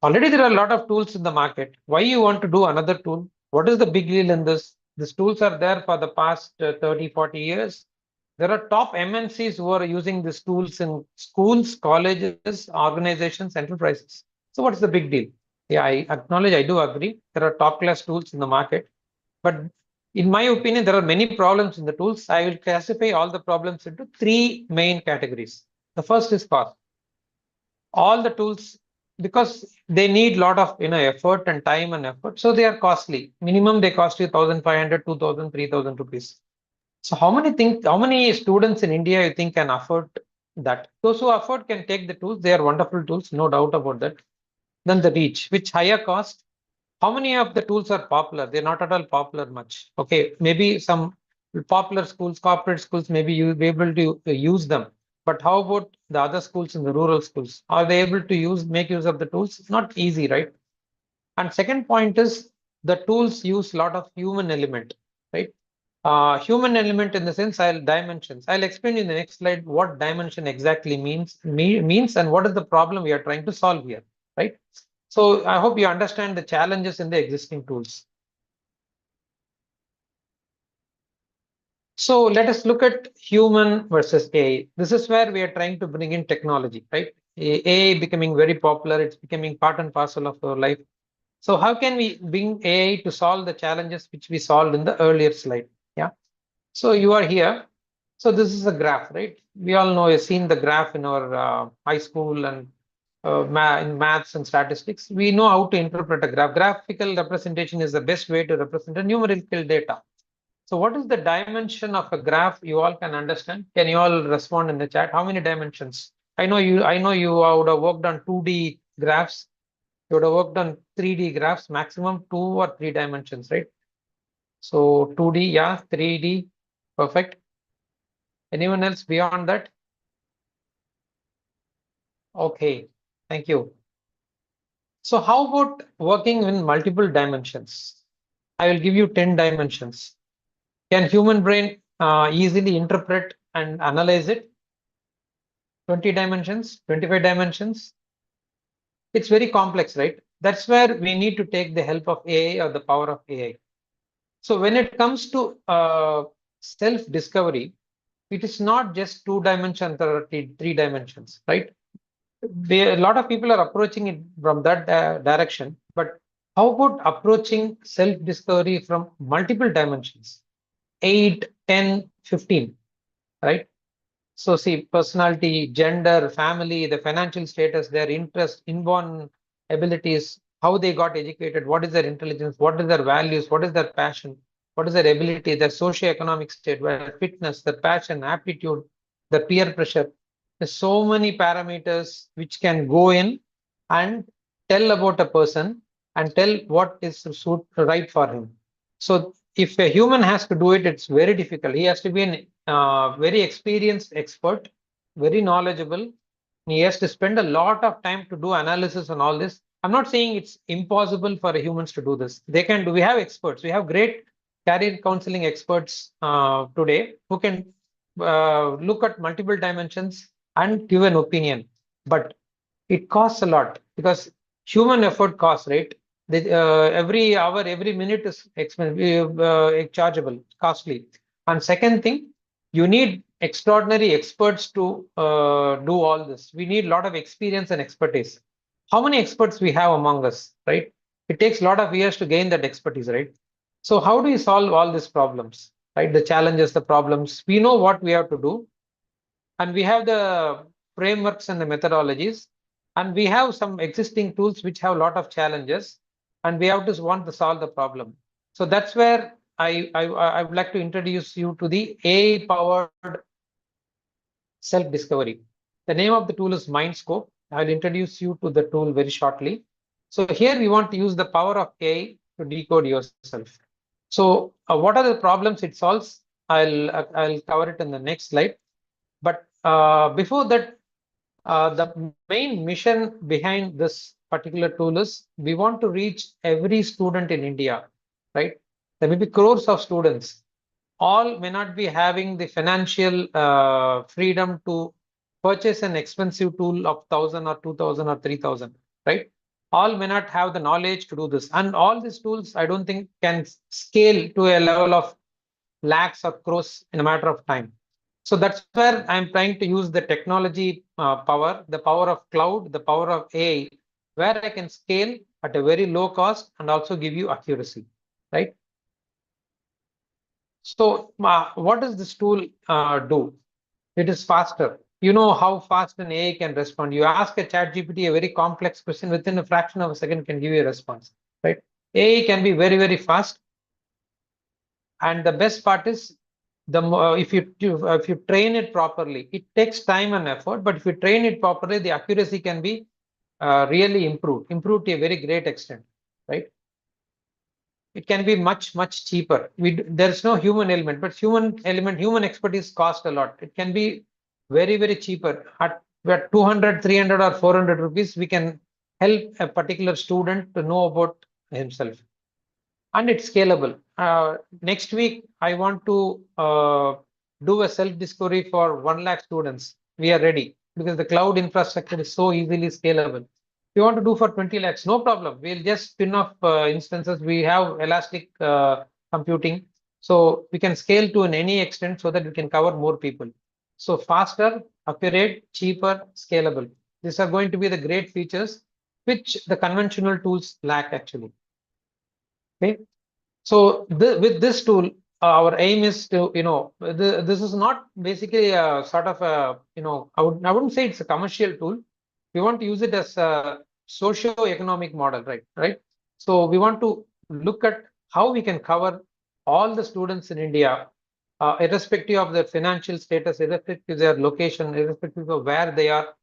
Already there are a lot of tools in the market. Why you want to do another tool? What is the big deal in this? These tools are there for the past 30, 40 years. There are top MNCs who are using these tools in schools, colleges, organizations, enterprises. So what's the big deal? Yeah, I acknowledge, I do agree. There are top class tools in the market. But in my opinion, there are many problems in the tools. I will classify all the problems into 3 main categories. The first is cost. All the tools, because they need a lot of effort and time and effort, so they are costly. Minimum they cost you 1,500, 2,000, 3,000 rupees. So how many students in India you think can afford that? Those who afford can take the tools. They are wonderful tools, no doubt about that. Then the reach, which higher cost. How many of the tools are popular? They're not at all popular much. Okay, maybe some popular schools, corporate schools, maybe you be able to use them. But how about the other schools in the rural schools? Are they able to make use of the tools? It's not easy, right? And second point is the tools use a lot of human element, right? Human element in the sense dimensions. I'll explain in the next slide what dimension exactly means and what is the problem we are trying to solve here, right? So I hope you understand the challenges in the existing tools. So let us look at human versus AI. This is where we are trying to bring in technology, right? AI becoming very popular. It's becoming part and parcel of our life. So how can we bring AI to solve the challenges which we solved in the earlier slide? Yeah. So you are here. So this is a graph, right? We all know, you've seen the graph in our high school and in maths and statistics. We know how to interpret a graph. Graphical representation is the best way to represent a numerical data. So what is the dimension of a graph? You all can understand. Can you all respond in the chat? How many dimensions? I know you would have worked on 2D graphs. You would have worked on 3D graphs, maximum 2 or 3 dimensions, right? So 2D, yeah, 3D, perfect. Anyone else beyond that? Okay, thank you. So how about working in multiple dimensions? I will give you 10 dimensions. Can human brain easily interpret and analyze it? 20 dimensions, 25 dimensions? It's very complex, right? That's where we need to take the help of AI or the power of AI. So when it comes to self-discovery, it is not just 2 dimensions or 3 dimensions, right? A lot of people are approaching it from that direction, but how about approaching self-discovery from multiple dimensions? 8, 10, 15, right? So see, personality, gender, family, the financial status, their interest, inborn abilities, how they got educated, what is their intelligence, what is their values, what is their passion, what is their ability, their socio-economic state, their fitness, their passion, aptitude, the peer pressure. There's so many parameters which can go in and tell about a person and tell what is right for him. So if a human has to do it, it's very difficult. He has to be an very experienced expert, very knowledgeable, He has to spend a lot of time to do analysis on all this. I'm not saying it's impossible for humans to do this. They can do. We have experts. We have great career counseling experts today who can look at multiple dimensions and give an opinion. But it costs a lot because human effort costs, right? Every hour, every minute is expensive, chargeable, costly. And second thing, you need extraordinary experts to do all this. We need a lot of experience and expertise. How many experts we have among us, right? It takes a lot of years to gain that expertise, right? So how do you solve all these problems, right? The challenges, the problems. We know what we have to do, and we have the frameworks and the methodologies, and we have some existing tools which have a lot of challenges, and we have to want to solve the problem. So that's where I would like to introduce you to the AI-powered self-discovery. The name of the tool is Mindscope. I'll introduce you to the tool very shortly. So here we want to use the power of AI to decode yourself. So what are the problems it solves? I'll cover it in the next slide. But before that, the main mission behind this particular tool is we want to reach every student in India, right? There may be crores of students. All may not be having the financial freedom to purchase an expensive tool of 1,000 or 2,000 or 3,000, right? All may not have the knowledge to do this. And all these tools, I don't think can scale to a level of lakhs or crores in a matter of time. So that's where I'm trying to use the technology power, the power of cloud, the power of AI, where I can scale at a very low cost and also give you accuracy, right? So what does this tool do? It is faster. You know how fast an AI can respond. You ask a ChatGPT a very complex question, within a fraction of a second can give you a response, right? AI can be very, very fast. And the best part is, if you train it properly, it takes time and effort, but if you train it properly, the accuracy can be really improved to a very great extent, right? It can be much cheaper. There's no human element, but human expertise cost a lot. It can be very cheaper. At 200, 300 or 400 rupees, we can help a particular student to know about himself. And it's scalable. Next week, I want to do a self-discovery for 1 lakh students. We are ready because the cloud infrastructure is so easily scalable. If you want to do for 20 lakhs, no problem. We'll just spin off instances. We have elastic computing. So we can scale to any extent so that we can cover more people. So faster, accurate, cheaper, scalable. These are going to be the great features which the conventional tools lack actually. Okay, so with this tool, our aim is to, this is not basically a sort of a, I wouldn't say it's a commercial tool. We want to use it as a socio-economic model, right? So we want to look at how we can cover all the students in India, irrespective of their financial status, irrespective of their location, irrespective of where they are.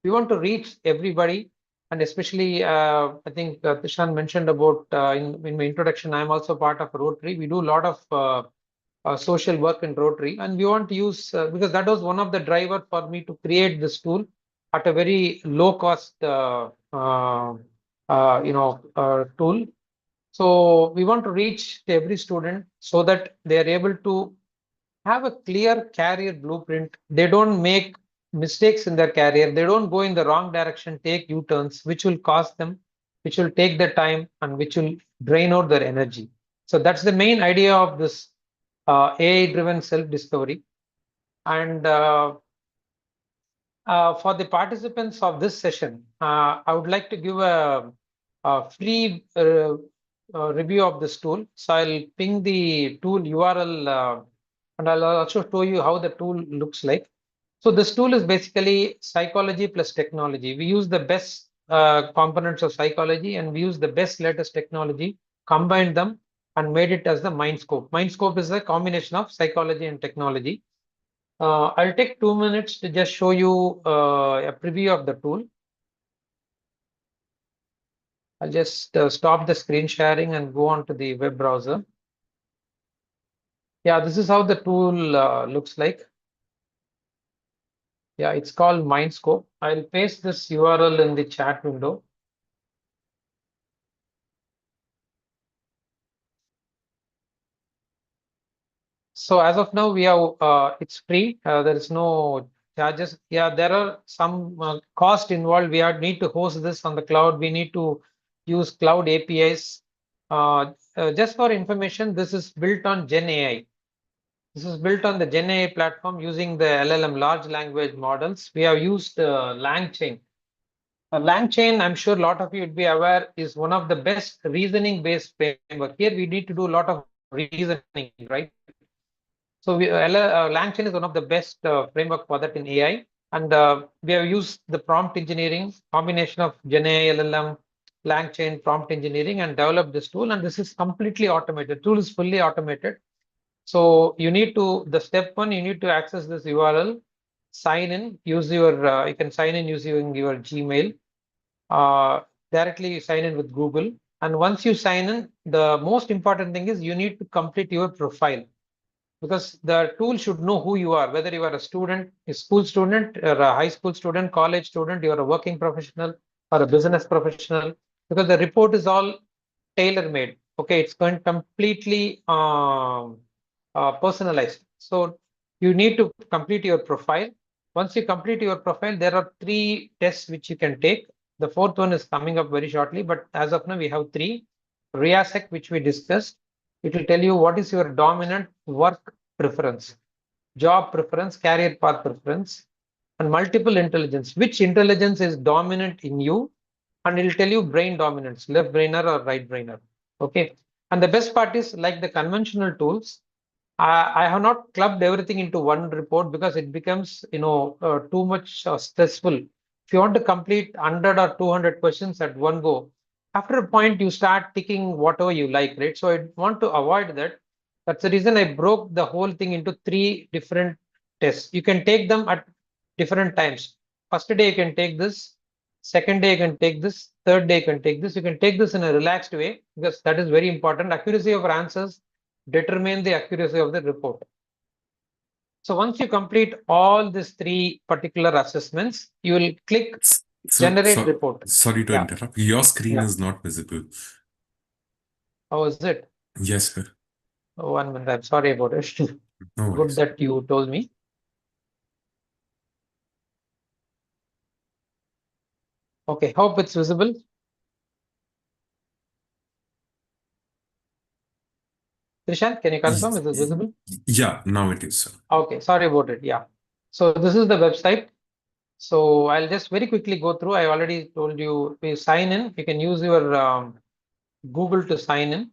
We want to reach everybody. And especially, I think Tishan mentioned about in my introduction, I'm also part of Rotary. We do a lot of social work in Rotary, and we want to use because that was one of the drivers for me to create this tool at a very low cost, tool. So we want to reach to every student so that they are able to have a clear career blueprint. They don't make mistakes in their career. They don't go in the wrong direction, take U-turns, which will cost them, which will take their time, and which will drain out their energy. So that's the main idea of this AI-driven self-discovery. And for the participants of this session, I would like to give a free review of this tool. So I'll ping the tool URL and I'll also show you how the tool looks like. So this tool is basically psychology plus technology. We use the best components of psychology and we use the best latest technology, combined them and made it as the Mindscope. Mindscope is a combination of psychology and technology. I'll take 2 minutes to just show you a preview of the tool. I'll just stop the screen sharing and go on to the web browser. Yeah, this is how the tool looks like. Yeah, it's called Mindscope. I'll paste this URL in the chat window. So as of now, we have it's free. There is no charges. Yeah, there are some cost involved. We need to host this on the cloud. We need to use cloud APIs. Just for information, this is built on Gen AI. This is built on the Gen AI platform using the LLM, large language models. We have used LangChain. LangChain, I'm sure a lot of you would be aware, is one of the best reasoning-based framework. Here we need to do a lot of reasoning, right? So LangChain is one of the best framework for that in AI. And we have used the prompt engineering, combination of Gen AI, LLM, LangChain, prompt engineering, and developed this tool. And this is completely automated. The tool is fully automated. So you need to, the step one, you need to access this URL, sign in, use your, you can sign in using your Gmail. Directly sign in with Google. And once you sign in, the most important thing is you need to complete your profile, because the tool should know who you are, whether you are a student, a school student, or a high school student, college student, you are a working professional or a business professional, because the report is all tailor-made. Okay, it's going completely personalized. So you need to complete your profile. Once you complete your profile, there are 3 tests which you can take. The 4th one is coming up very shortly, but as of now, we have 3. RIASEC, which we discussed. It will tell you what is your dominant work preference, job preference, career path preference, and multiple intelligence. Which intelligence is dominant in you? And it will tell you brain dominance, left brainer or right brainer. Okay. And the best part is, like the conventional tools, I have not clubbed everything into one report because it becomes, too much stressful. If you want to complete 100 or 200 questions at one go, after a point you start ticking whatever you like, right? So I want to avoid that. That's the reason I broke the whole thing into 3 different tests. You can take them at different times. First day you can take this, second day you can take this, third day you can take this. You can take this in a relaxed way, because that is very important. Accuracy of answers determine the accuracy of the report. So once you complete all these 3 particular assessments, you will click generate report. Sorry to interrupt. Your screen is not visible. How is it? Yes, sir. 1 minute. I'm sorry about it. No Good worries. that you told me. Okay, hope it's visible. Trishan, can you confirm? Is it visible? Yeah, now it is, sir. Okay, sorry about it. Yeah. So this is the website. So I'll just very quickly go through. I already told you, we sign in. You can use your Google to sign in.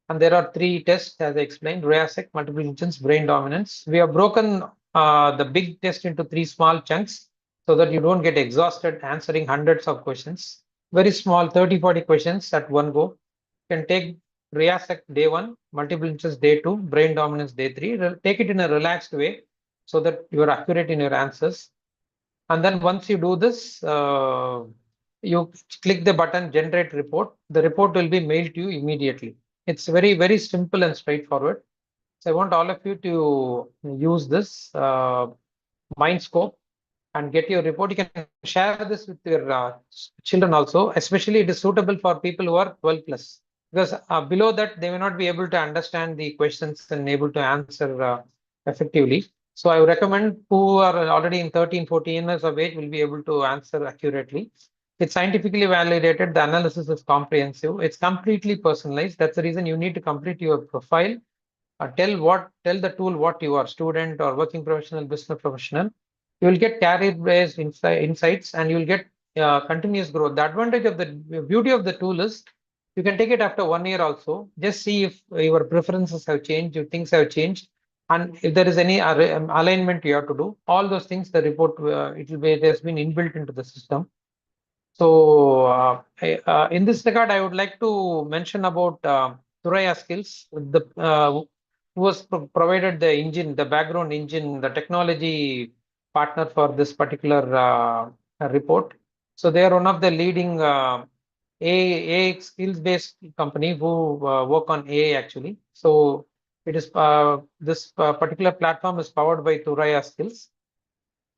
And there are 3 tests, as I explained: RIASEC, multiple intelligence, brain dominance. We have broken the big test into 3 small chunks so that you don't get exhausted answering hundreds of questions. Very small, 30-40 questions at one go. You can take RIASEC day 1, multiple intelligence day 2, brain dominance day 3. Take it in a relaxed way so that you are accurate in your answers. And then once you do this, you click the button generate report. The report will be mailed to you immediately. It's very, very simple and straightforward. So I want all of you to use this Mindscope and get your report. You can share this with your children also. Especially it is suitable for people who are 12 plus, because below that they may not be able to understand the questions and able to answer effectively. So I would recommend who are already in 13, 14 years of age will be able to answer accurately. It's scientifically validated. The analysis is comprehensive. It's completely personalized. That's the reason you need to complete your profile. Tell the tool what you are, student or working professional, business professional. You will get career-based insights, and you will get continuous growth. The advantage of the beauty of the tool is you can take it after 1 year also. Just see if your preferences have changed, your things have changed, and if there is any alignment you have to do. All those things, the report it has been inbuilt into the system. So in this regard, I would like to mention about Thuraya Skills, who was provided the engine, the background engine, the technology partner for this particular report. So they are one of the leading AI skills-based company who work on AI actually. So it is this particular platform is powered by Thuraya Skills.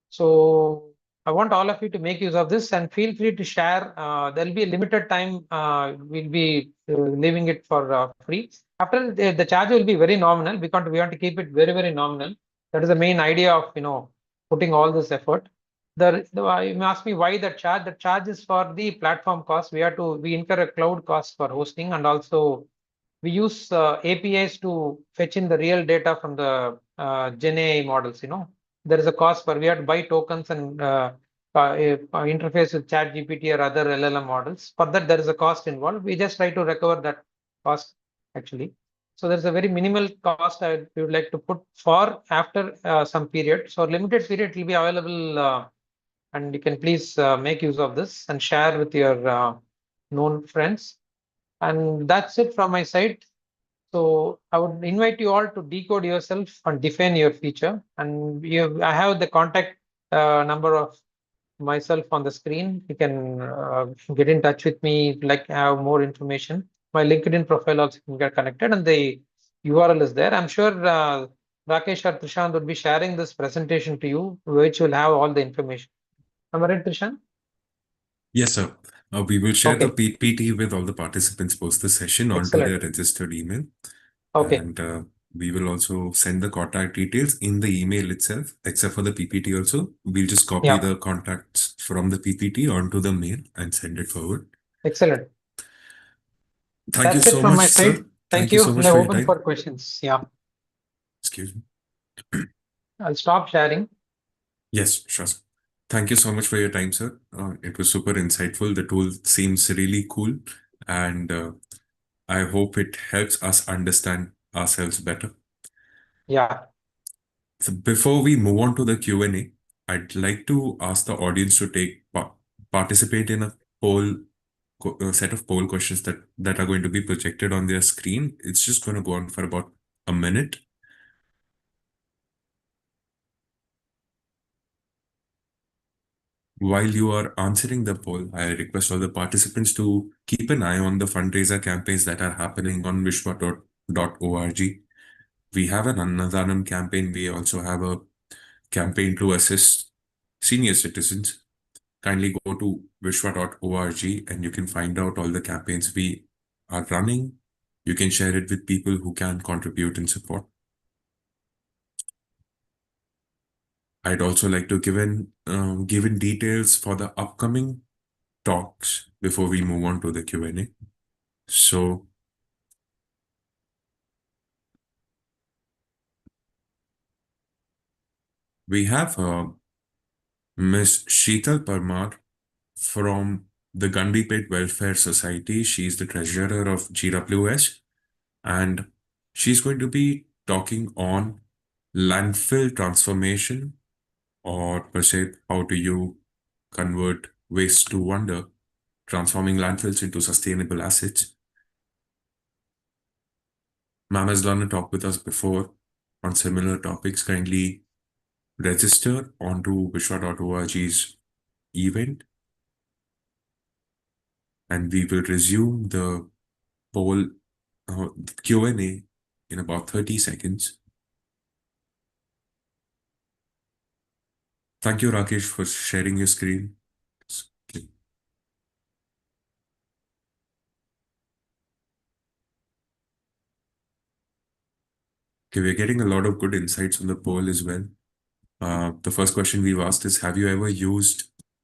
So I want all of you to make use of this and feel free to share. There'll be a limited time. We'll be leaving it for free. After the charge will be very nominal because we want to keep it very, very nominal. That is the main idea of putting all this effort. You may ask me why the charge. The charge is for the platform cost. We incur a cloud cost for hosting, and also we use APIs to fetch in the real data from the Gen AI models. There is a cost for we have to buy tokens and interface with ChatGPT or other LLM models. For that, there is a cost involved. We just try to recover that cost actually. So there's a very minimal cost we would like to put for after some period. So limited period will be available, and you can please make use of this and share with your known friends. And that's it from my side. So I would invite you all to decode yourself and define your feature. And I have the contact number of myself on the screen. You can get in touch with me if you like to have more information. My LinkedIn profile also can get connected, and the URL is there. I'm sure Rakesh or Trishant would be sharing this presentation to you, which will have all the information. Am I right, Trishant? Yes, sir. We will share the Okay. PPT with all the participants post the session onto Excellent. their registered email. Okay. And we will also send the contact details in the email itself, except for the PPT also. We'll just copy Yeah. the contacts from the PPT onto the mail and send it forward. Excellent. Thank you That's it so from much, my sir. side. Thank Thank you you. so much Now for your open time. for questions. Yeah. Excuse me. I'll stop sharing. Yes, sure. Sir. Thank you so much for your time, sir. It was super insightful. The tool seems really cool, and I hope it helps us understand ourselves better. Yeah. So before we move on to the Q&A, I'd like to ask the audience to participate in a set of poll questions that are going to be projected on their screen. It's just going to go on for about a minute. While you are answering the poll, I request all the participants to keep an eye on the fundraiser campaigns that are happening on Vishwa.org. We have an Annadhanam campaign. We also have a campaign to assist senior citizens. Kindly go to Vishwa.org and you can find out all the campaigns we are running. You can share it with people who can contribute and support. I'd also like to give in details for the upcoming talks before we move on to the Q&A. So we have Ms. Sheetal Parmar from the Gandipet Welfare Society. She's the treasurer of GWS, and she's going to be talking on landfill transformation, or per se, how do you convert waste to wonder, transforming landfills into sustainable assets. Ma'am has done a talk with us before on similar topics. Kindly register onto Vishwa.org's event, and we will resume the poll Q&A in about 30 seconds. Thank you, Rakesh, for sharing your screen. Okay, we're getting a lot of good insights on the poll as well. The first question we've asked is, have you ever used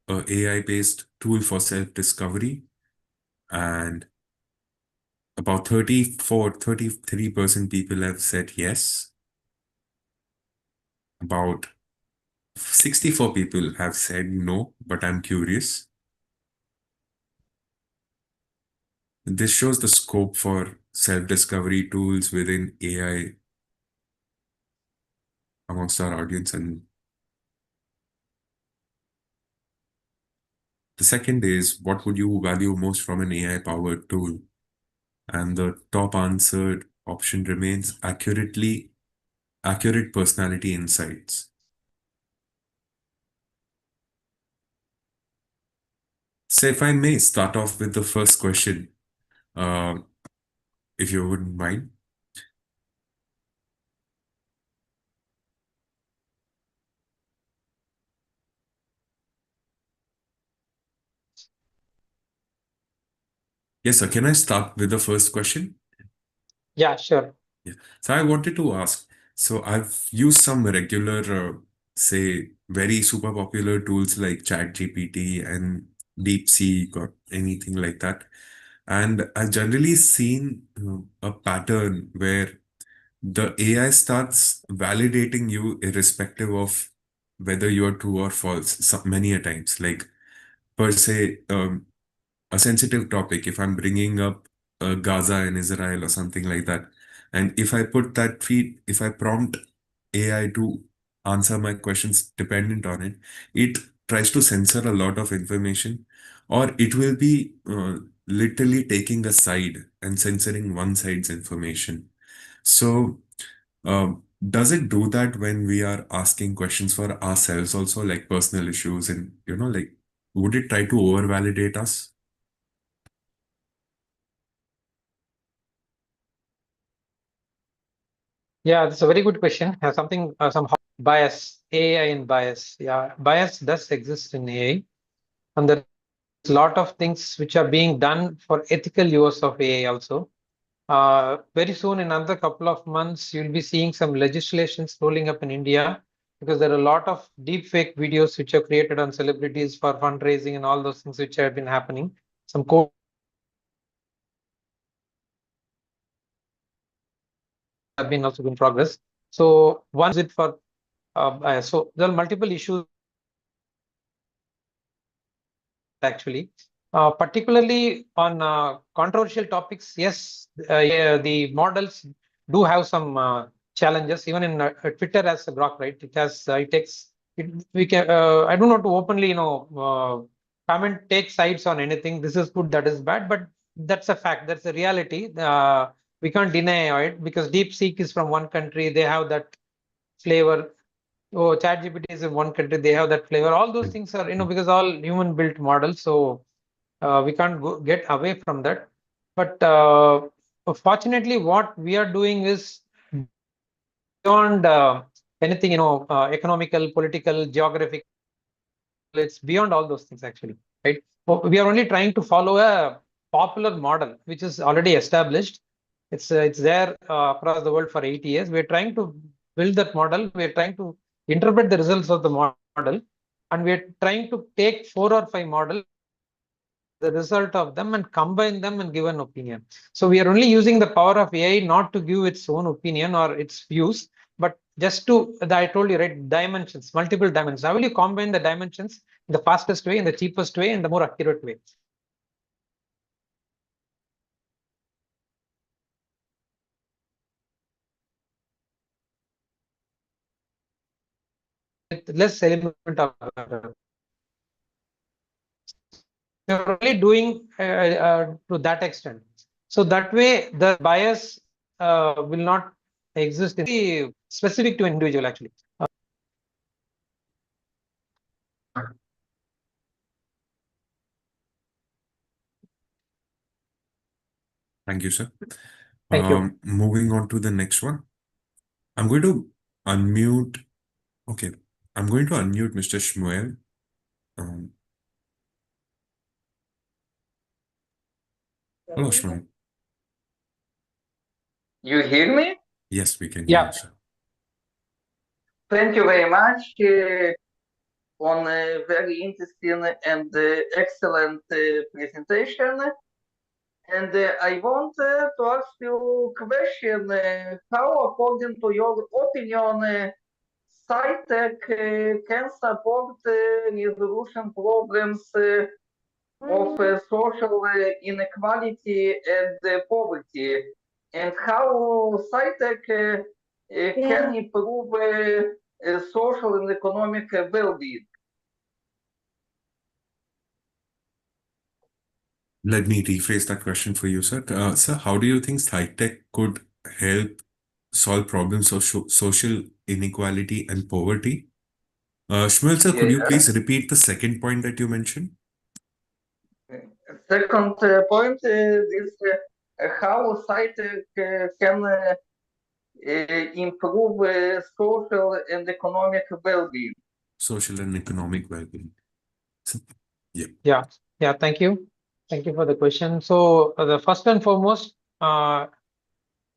a AI-based tool for self-discovery? And about 33% people have said yes. About 64 people have said no, but I'm curious. This shows the scope for self-discovery tools within AI amongst our audience. And the second is, what would you value most from an AI-powered tool? And the top answered option remains accurate personality insights. So if I may start off with the first question, if you wouldn't mind. Yes, sir. Can I start with the first question? Yeah, sure. So I wanted to ask, so I've used some regular, say, very super popular tools like ChatGPT and DeepSeek or anything like that. And I've generally seen a pattern where the AI starts validating you irrespective of whether you're true or false, many a times. Like, per se, a sensitive topic, if I'm bringing up Gaza and Israel or something like that, and if I prompt AI to answer my questions dependent on it, it tries to censor a lot of information, or it will be literally taking a side and censoring one side's information. So, does it do that when we are asking questions for ourselves also, like personal issues, and like, would it try to over-validate us? Yeah, that's a very good question. Something, somehow bias, AI and bias. Yeah, bias does exist in AI, and there's a lot of things which are being done for ethical use of AI also. Very soon, in another couple of months, you'll be seeing some legislations rolling up in India, because there are a lot of deep fake videos which are created on celebrities for fundraising and all those things which have been happening. Some code have been also in progress. So one is it for so there are multiple issues actually. Particularly on controversial topics, yes, yeah, the models do have some challenges. Even in Twitter as a Grok, right? It has it takes it, we can. I don't know to openly, comment, take sides on anything. This is good, that is bad, but that's a fact. That's a reality. We can't deny it, because DeepSeek is from one country. They have that flavor. Oh, ChatGPT is in one country. They have that flavor. All those things are, because all human built models. So we can't get away from that. But fortunately, what we are doing is beyond anything, economical, political, geographical. It's beyond all those things actually, right? We are only trying to follow a popular model which is already established. It's there across the world for 8 years. We're trying to build that model. We're trying to interpret the results of the model, and we're trying to take 4 or 5 models, the result of them, and combine them and give an opinion. So we are only using the power of AI not to give its own opinion or its views, but just to, I told you, right, dimensions, multiple dimensions. How will you combine the dimensions in the fastest way, in the cheapest way, in the more accurate way? With less element of you're only doing to that extent. So that way, the bias will not exist. It's specific to an individual, actually. Thank you, sir. Thank you. Moving on to the next one. I'm going to unmute. Okay. I'm going to unmute Mr. Shmuel. Hello, Shmuel. You hear me? Yes, we can hear Yeah. you, sir. Thank you very much on a very interesting and excellent presentation. And I want to ask you a question. How, according to your opinion, SciTech can support resolution problems of social inequality and poverty, and how SciTech can improve social and economic well-being? Let me rephrase that question for you, sir. Sir, how do you think SciTech could help solve problems of social inequality and poverty? Shmuel, sir, could you please repeat the second point that you mentioned? Second point is how SciTech can improve social and economic well-being. Social and economic well-being. So, yeah. Yeah. Thank you. Thank you for the question. So the first and foremost,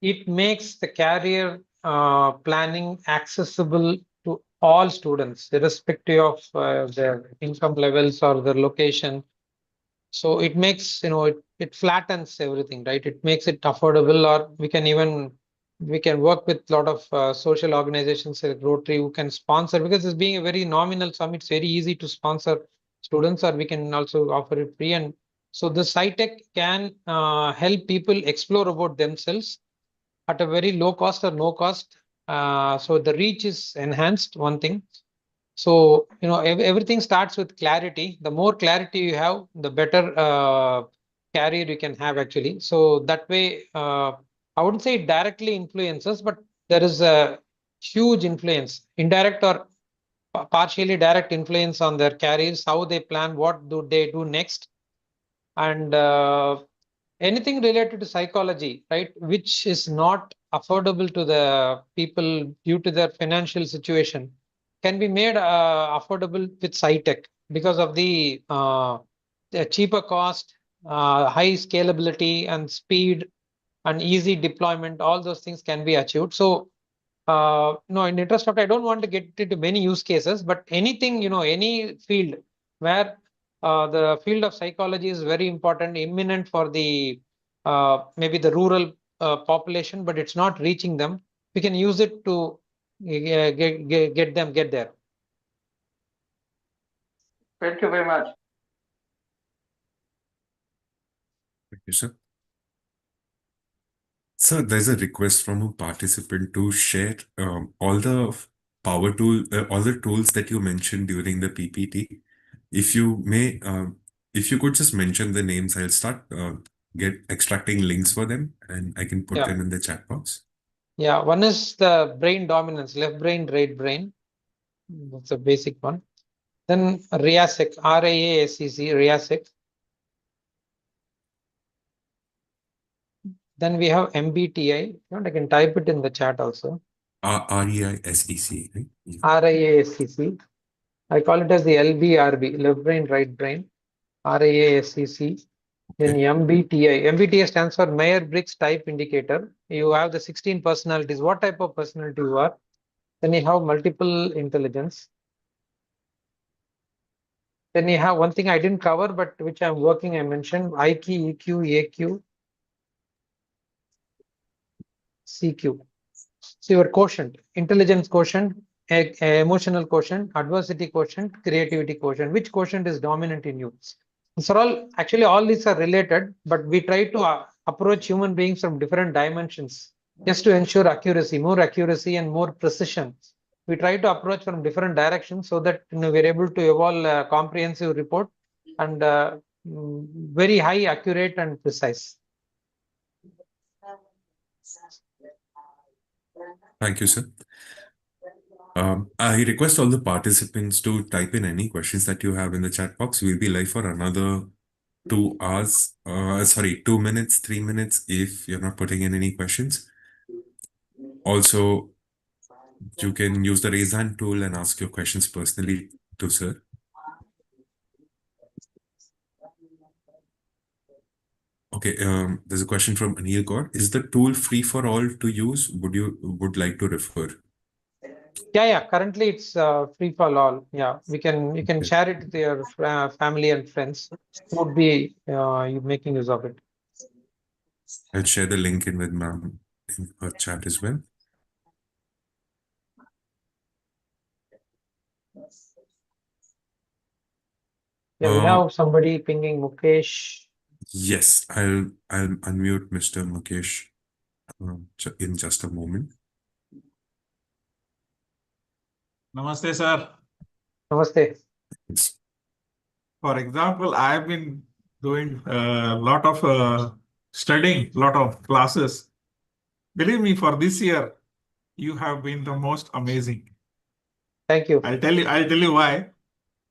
it makes the career planning accessible to all students, irrespective of their income levels or their location. So it makes, it flattens everything, right? It makes it affordable, or we can work with a lot of social organizations like Rotary who can sponsor, because it's being a very nominal sum, it's very easy to sponsor students, or we can also offer it free. And so the SciTech can help people explore about themselves at a very low cost or no cost. So the reach is enhanced, one thing. So, everything starts with clarity. The more clarity you have, the better career you can have, actually. So that way, I wouldn't say it directly influences, but there is a huge influence, indirect or partially direct influence on their careers, how they plan, what do they do next. And anything related to psychology, right, which is not affordable to the people due to their financial situation, can be made affordable with SciTech because of the cheaper cost, high scalability and speed and easy deployment. All those things can be achieved. So, no, in the interest of time, I don't want to get into many use cases, but anything, any field where the field of psychology is very important, imminent for the maybe the rural population, but it's not reaching them. We can use it to get there. Thank you very much. Thank you, sir. Sir, there's a request from a participant to share all the all the tools that you mentioned during the PPT. If you may, if you could just mention the names, I'll start extracting links for them, and I can put Yeah. them in the chat box. Yeah, one is the brain dominance, left brain, right brain. That's a basic one. Then RIASEC, RIASEC, RIASEC. Then we have MBTI. I can type it in the chat also. REISEC, right? Yeah. RIASEC. I call it as the LBRB, left brain, right brain. RIASEC. Then Okay. MBTI. MBTI stands for Myers-Briggs Type Indicator. You have the 16 personalities. What type of personality you are? Then you have multiple intelligence. Then you have one thing I didn't cover, but which I'm working, I mentioned IQ, EQ, AQ, CQ. So your quotient, intelligence quotient, emotional quotient, adversity quotient, creativity quotient. Which quotient is dominant in you? These are all, actually all these are related, but we try to approach human beings from different dimensions just to ensure accuracy, more accuracy and more precision. We try to approach from different directions so that we're able to evolve a comprehensive report and very high, accurate and precise. Thank you, sir. I request all the participants to type in any questions that you have in the chat box. We'll be live for another 2 hours. 2 minutes, 3 minutes if you're not putting in any questions. Also, you can use the raise hand tool and ask your questions personally to sir. Okay, there's a question from Anil Kaur. Is the tool free for all to use? Would like to refer? Yeah. Currently, it's free for all. Yeah, you can share it with your family and friends who would be making use of it. I'll share the link in with ma'am in her chat as well. Yeah, we have somebody pinging Mukesh. Yes, I'll unmute Mr. Mukesh in just a moment. Namaste, sir. Namaste. Yes. For example, I've been doing a lot of studying, lot of classes. Believe me, for this year, you have been the most amazing. Thank you. I'll tell you why.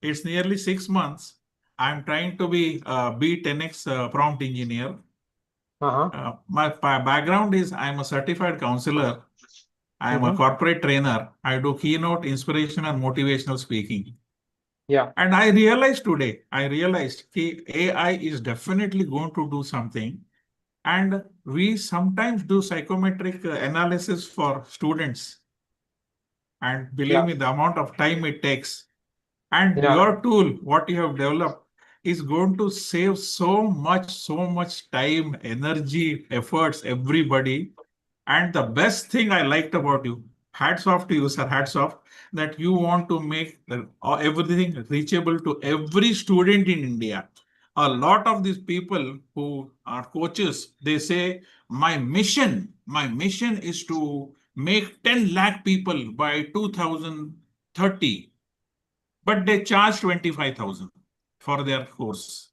It's nearly 6 months. I'm trying to be B10X prompt engineer. My background is I'm a certified counselor. I'm a corporate trainer. I do keynote, inspiration, and motivational speaking. Yeah. And I realized today, AI is definitely going to do something. And we sometimes do psychometric analysis for students. And believe Yeah. me, the amount of time it takes. And Yeah. your tool, what you have developed, is going to save so much time, energy, efforts, everybody. And the best thing I liked about you, hats off to you, sir, hats off, that you want to make everything reachable to every student in India. A lot of these people who are coaches, they say, my mission is to make 10 lakh people by 2030, but they charge 25,000 for their course.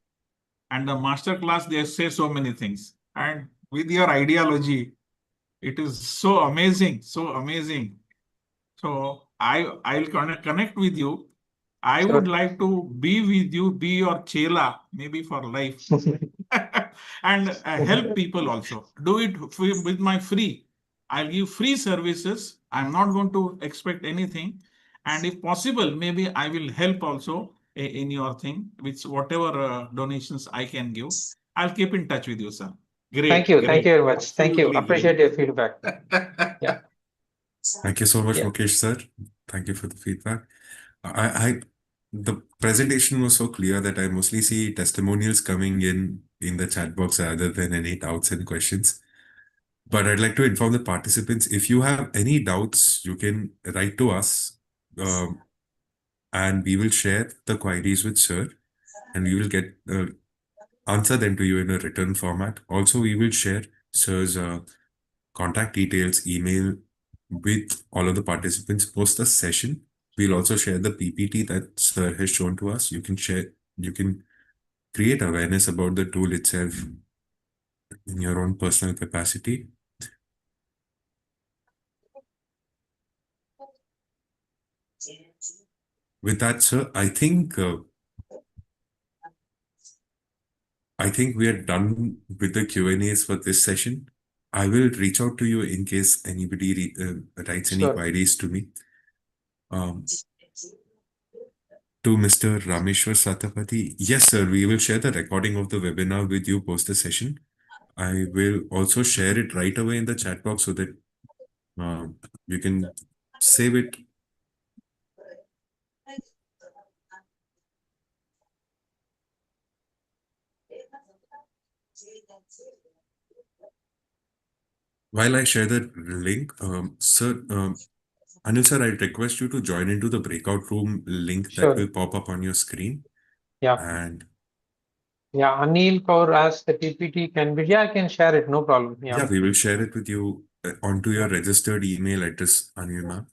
And the master class, they say so many things. And with your ideology, it is so amazing, so amazing. So I'll connect with you. I Sure. would like to be with you, be your chela, maybe for life, and help people also. Do it with my free. I'll give free services. I'm not going to expect anything. And if possible, maybe I will help also in your thing, with whatever donations I can give. I'll keep in touch with you, sir. Great. Thank you. Great. Thank you very much. Thank you. Absolutely Appreciate great. your feedback. Yeah. Thank you so much, Yeah. Mukesh sir. Thank you for the feedback. The presentation was so clear that I mostly see testimonials coming in the chat box rather than any doubts and questions. But I'd like to inform the participants, if you have any doubts, you can write to us, and we will share the queries with sir, and we will get answer them to you in a written format. Also, we will share sir's contact details, email with all of the participants post the session. We'll also share the PPT that sir has shown to us. You can create awareness about the tool itself in your own personal capacity. With that, sir, I think we are done with the Q&As for this session. I will reach out to you in case anybody writes any Sure. queries to me. To Mr. Rameshwar Satapathy, yes, sir, we will share the recording of the webinar with you post the session. I will also share it right away in the chat box so that you can save it. While I share the link, sir, Anil sir, I request you to join into the breakout room link Sure. that will pop up on your screen. Yeah. And Yeah. Anil Kaur asked the PPT can be. Yeah, I can share it. No problem. yeah, we will share it with you onto your Yeah. registered email address, Anil ma'am.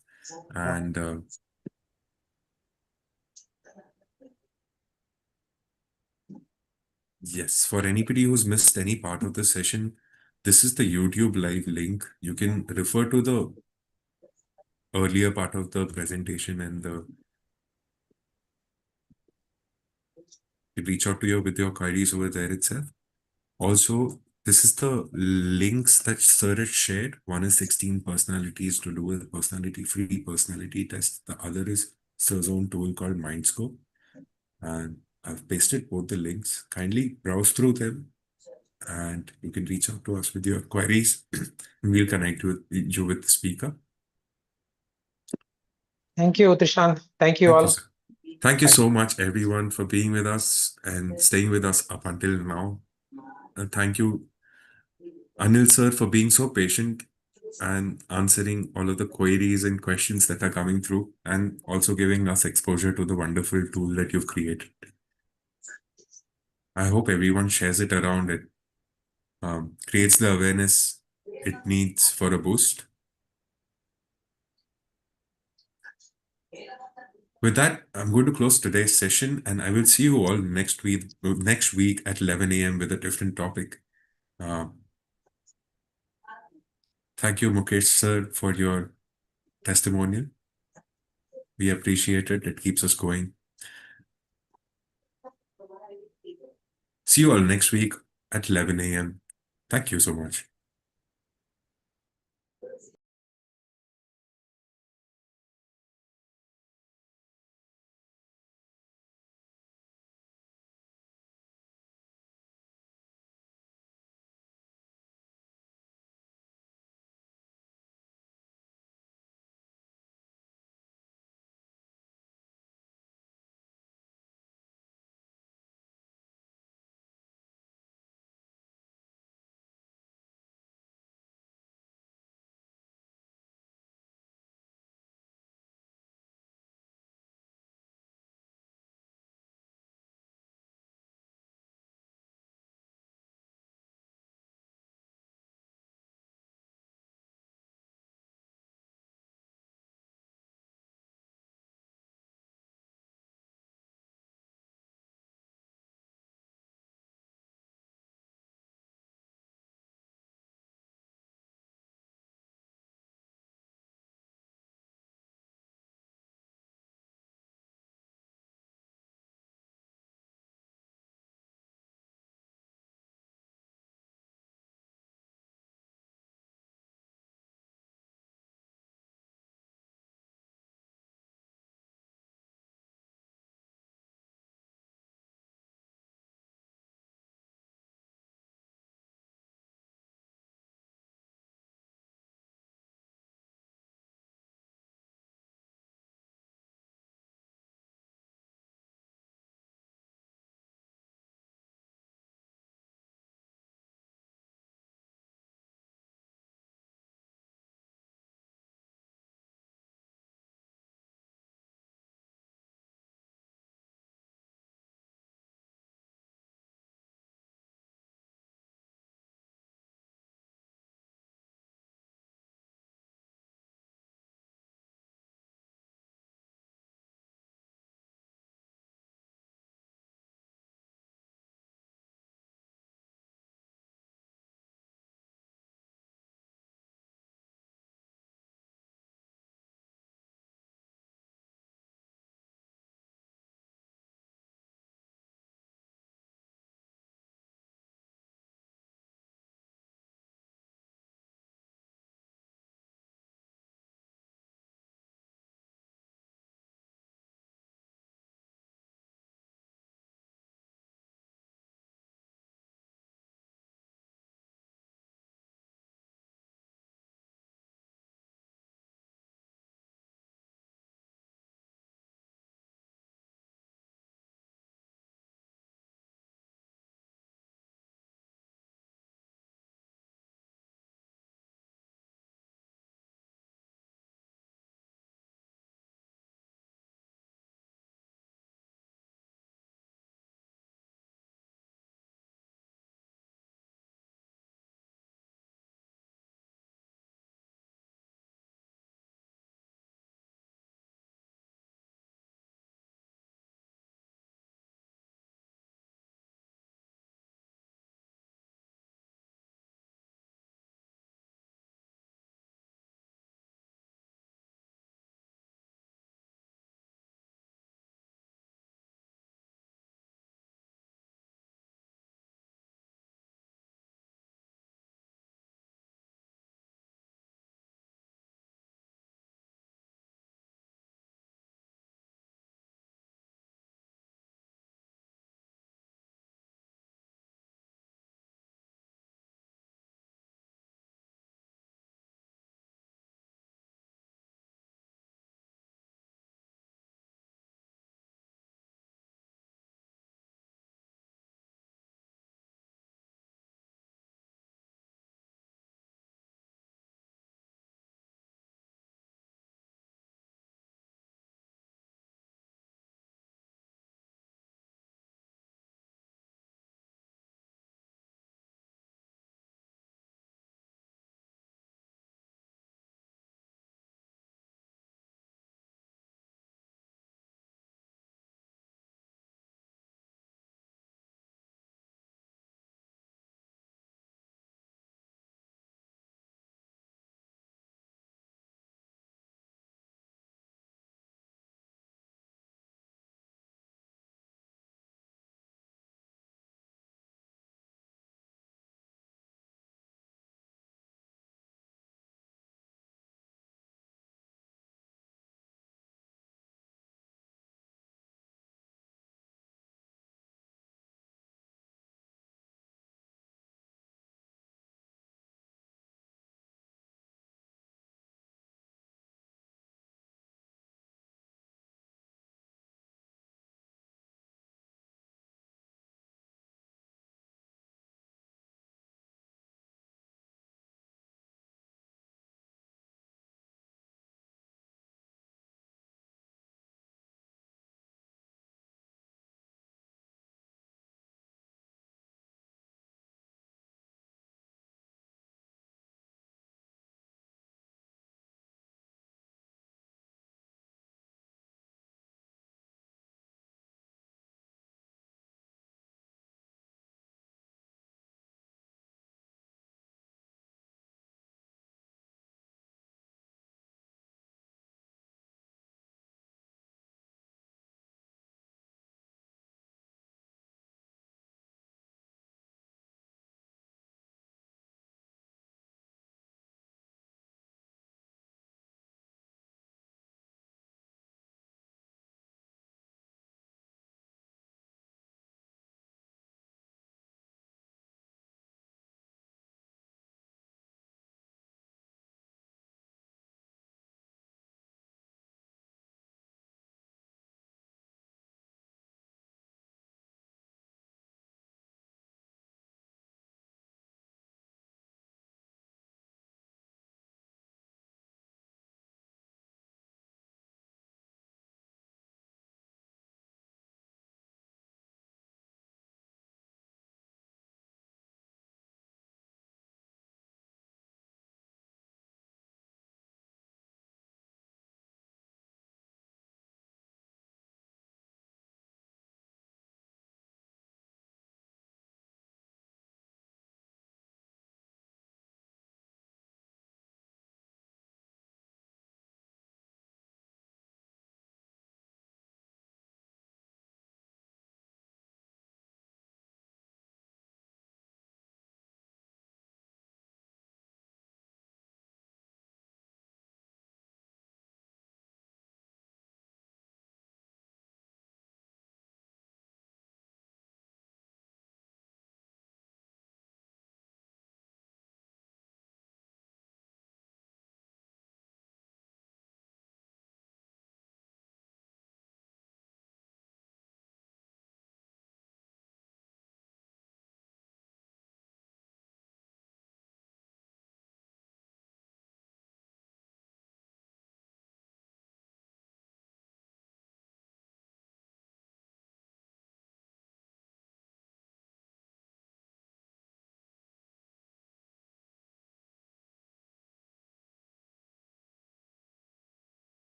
And yes, for anybody who's missed any part of the session, this is the YouTube live link. You can refer to the earlier part of the presentation and reach out to you with your queries over there itself. Also, this is the links that sir had shared. One is 16 personalities to do a personality-free personality test. The other is sir's own tool called Mindscope. And I've pasted both the links. Kindly browse through them and you can reach out to us with your queries. We'll connect you with the speaker. Thank you, Trishant. Thank you all. Sir. Thank you so much, everyone, for being with us and staying with us up until now. And thank you, Anil sir, for being so patient and answering all of the queries and questions that are coming through, and also giving us exposure to the wonderful tool that you've created. I hope everyone shares it around. It creates the awareness it needs for a boost. With that, I'm going to close today's session, and I will see you all next week at 11 a.m. with a different topic. Thank you, Mukesh sir, for your testimonial. We appreciate it. It keeps us going. See you all next week at 11 a.m. Thank you so much.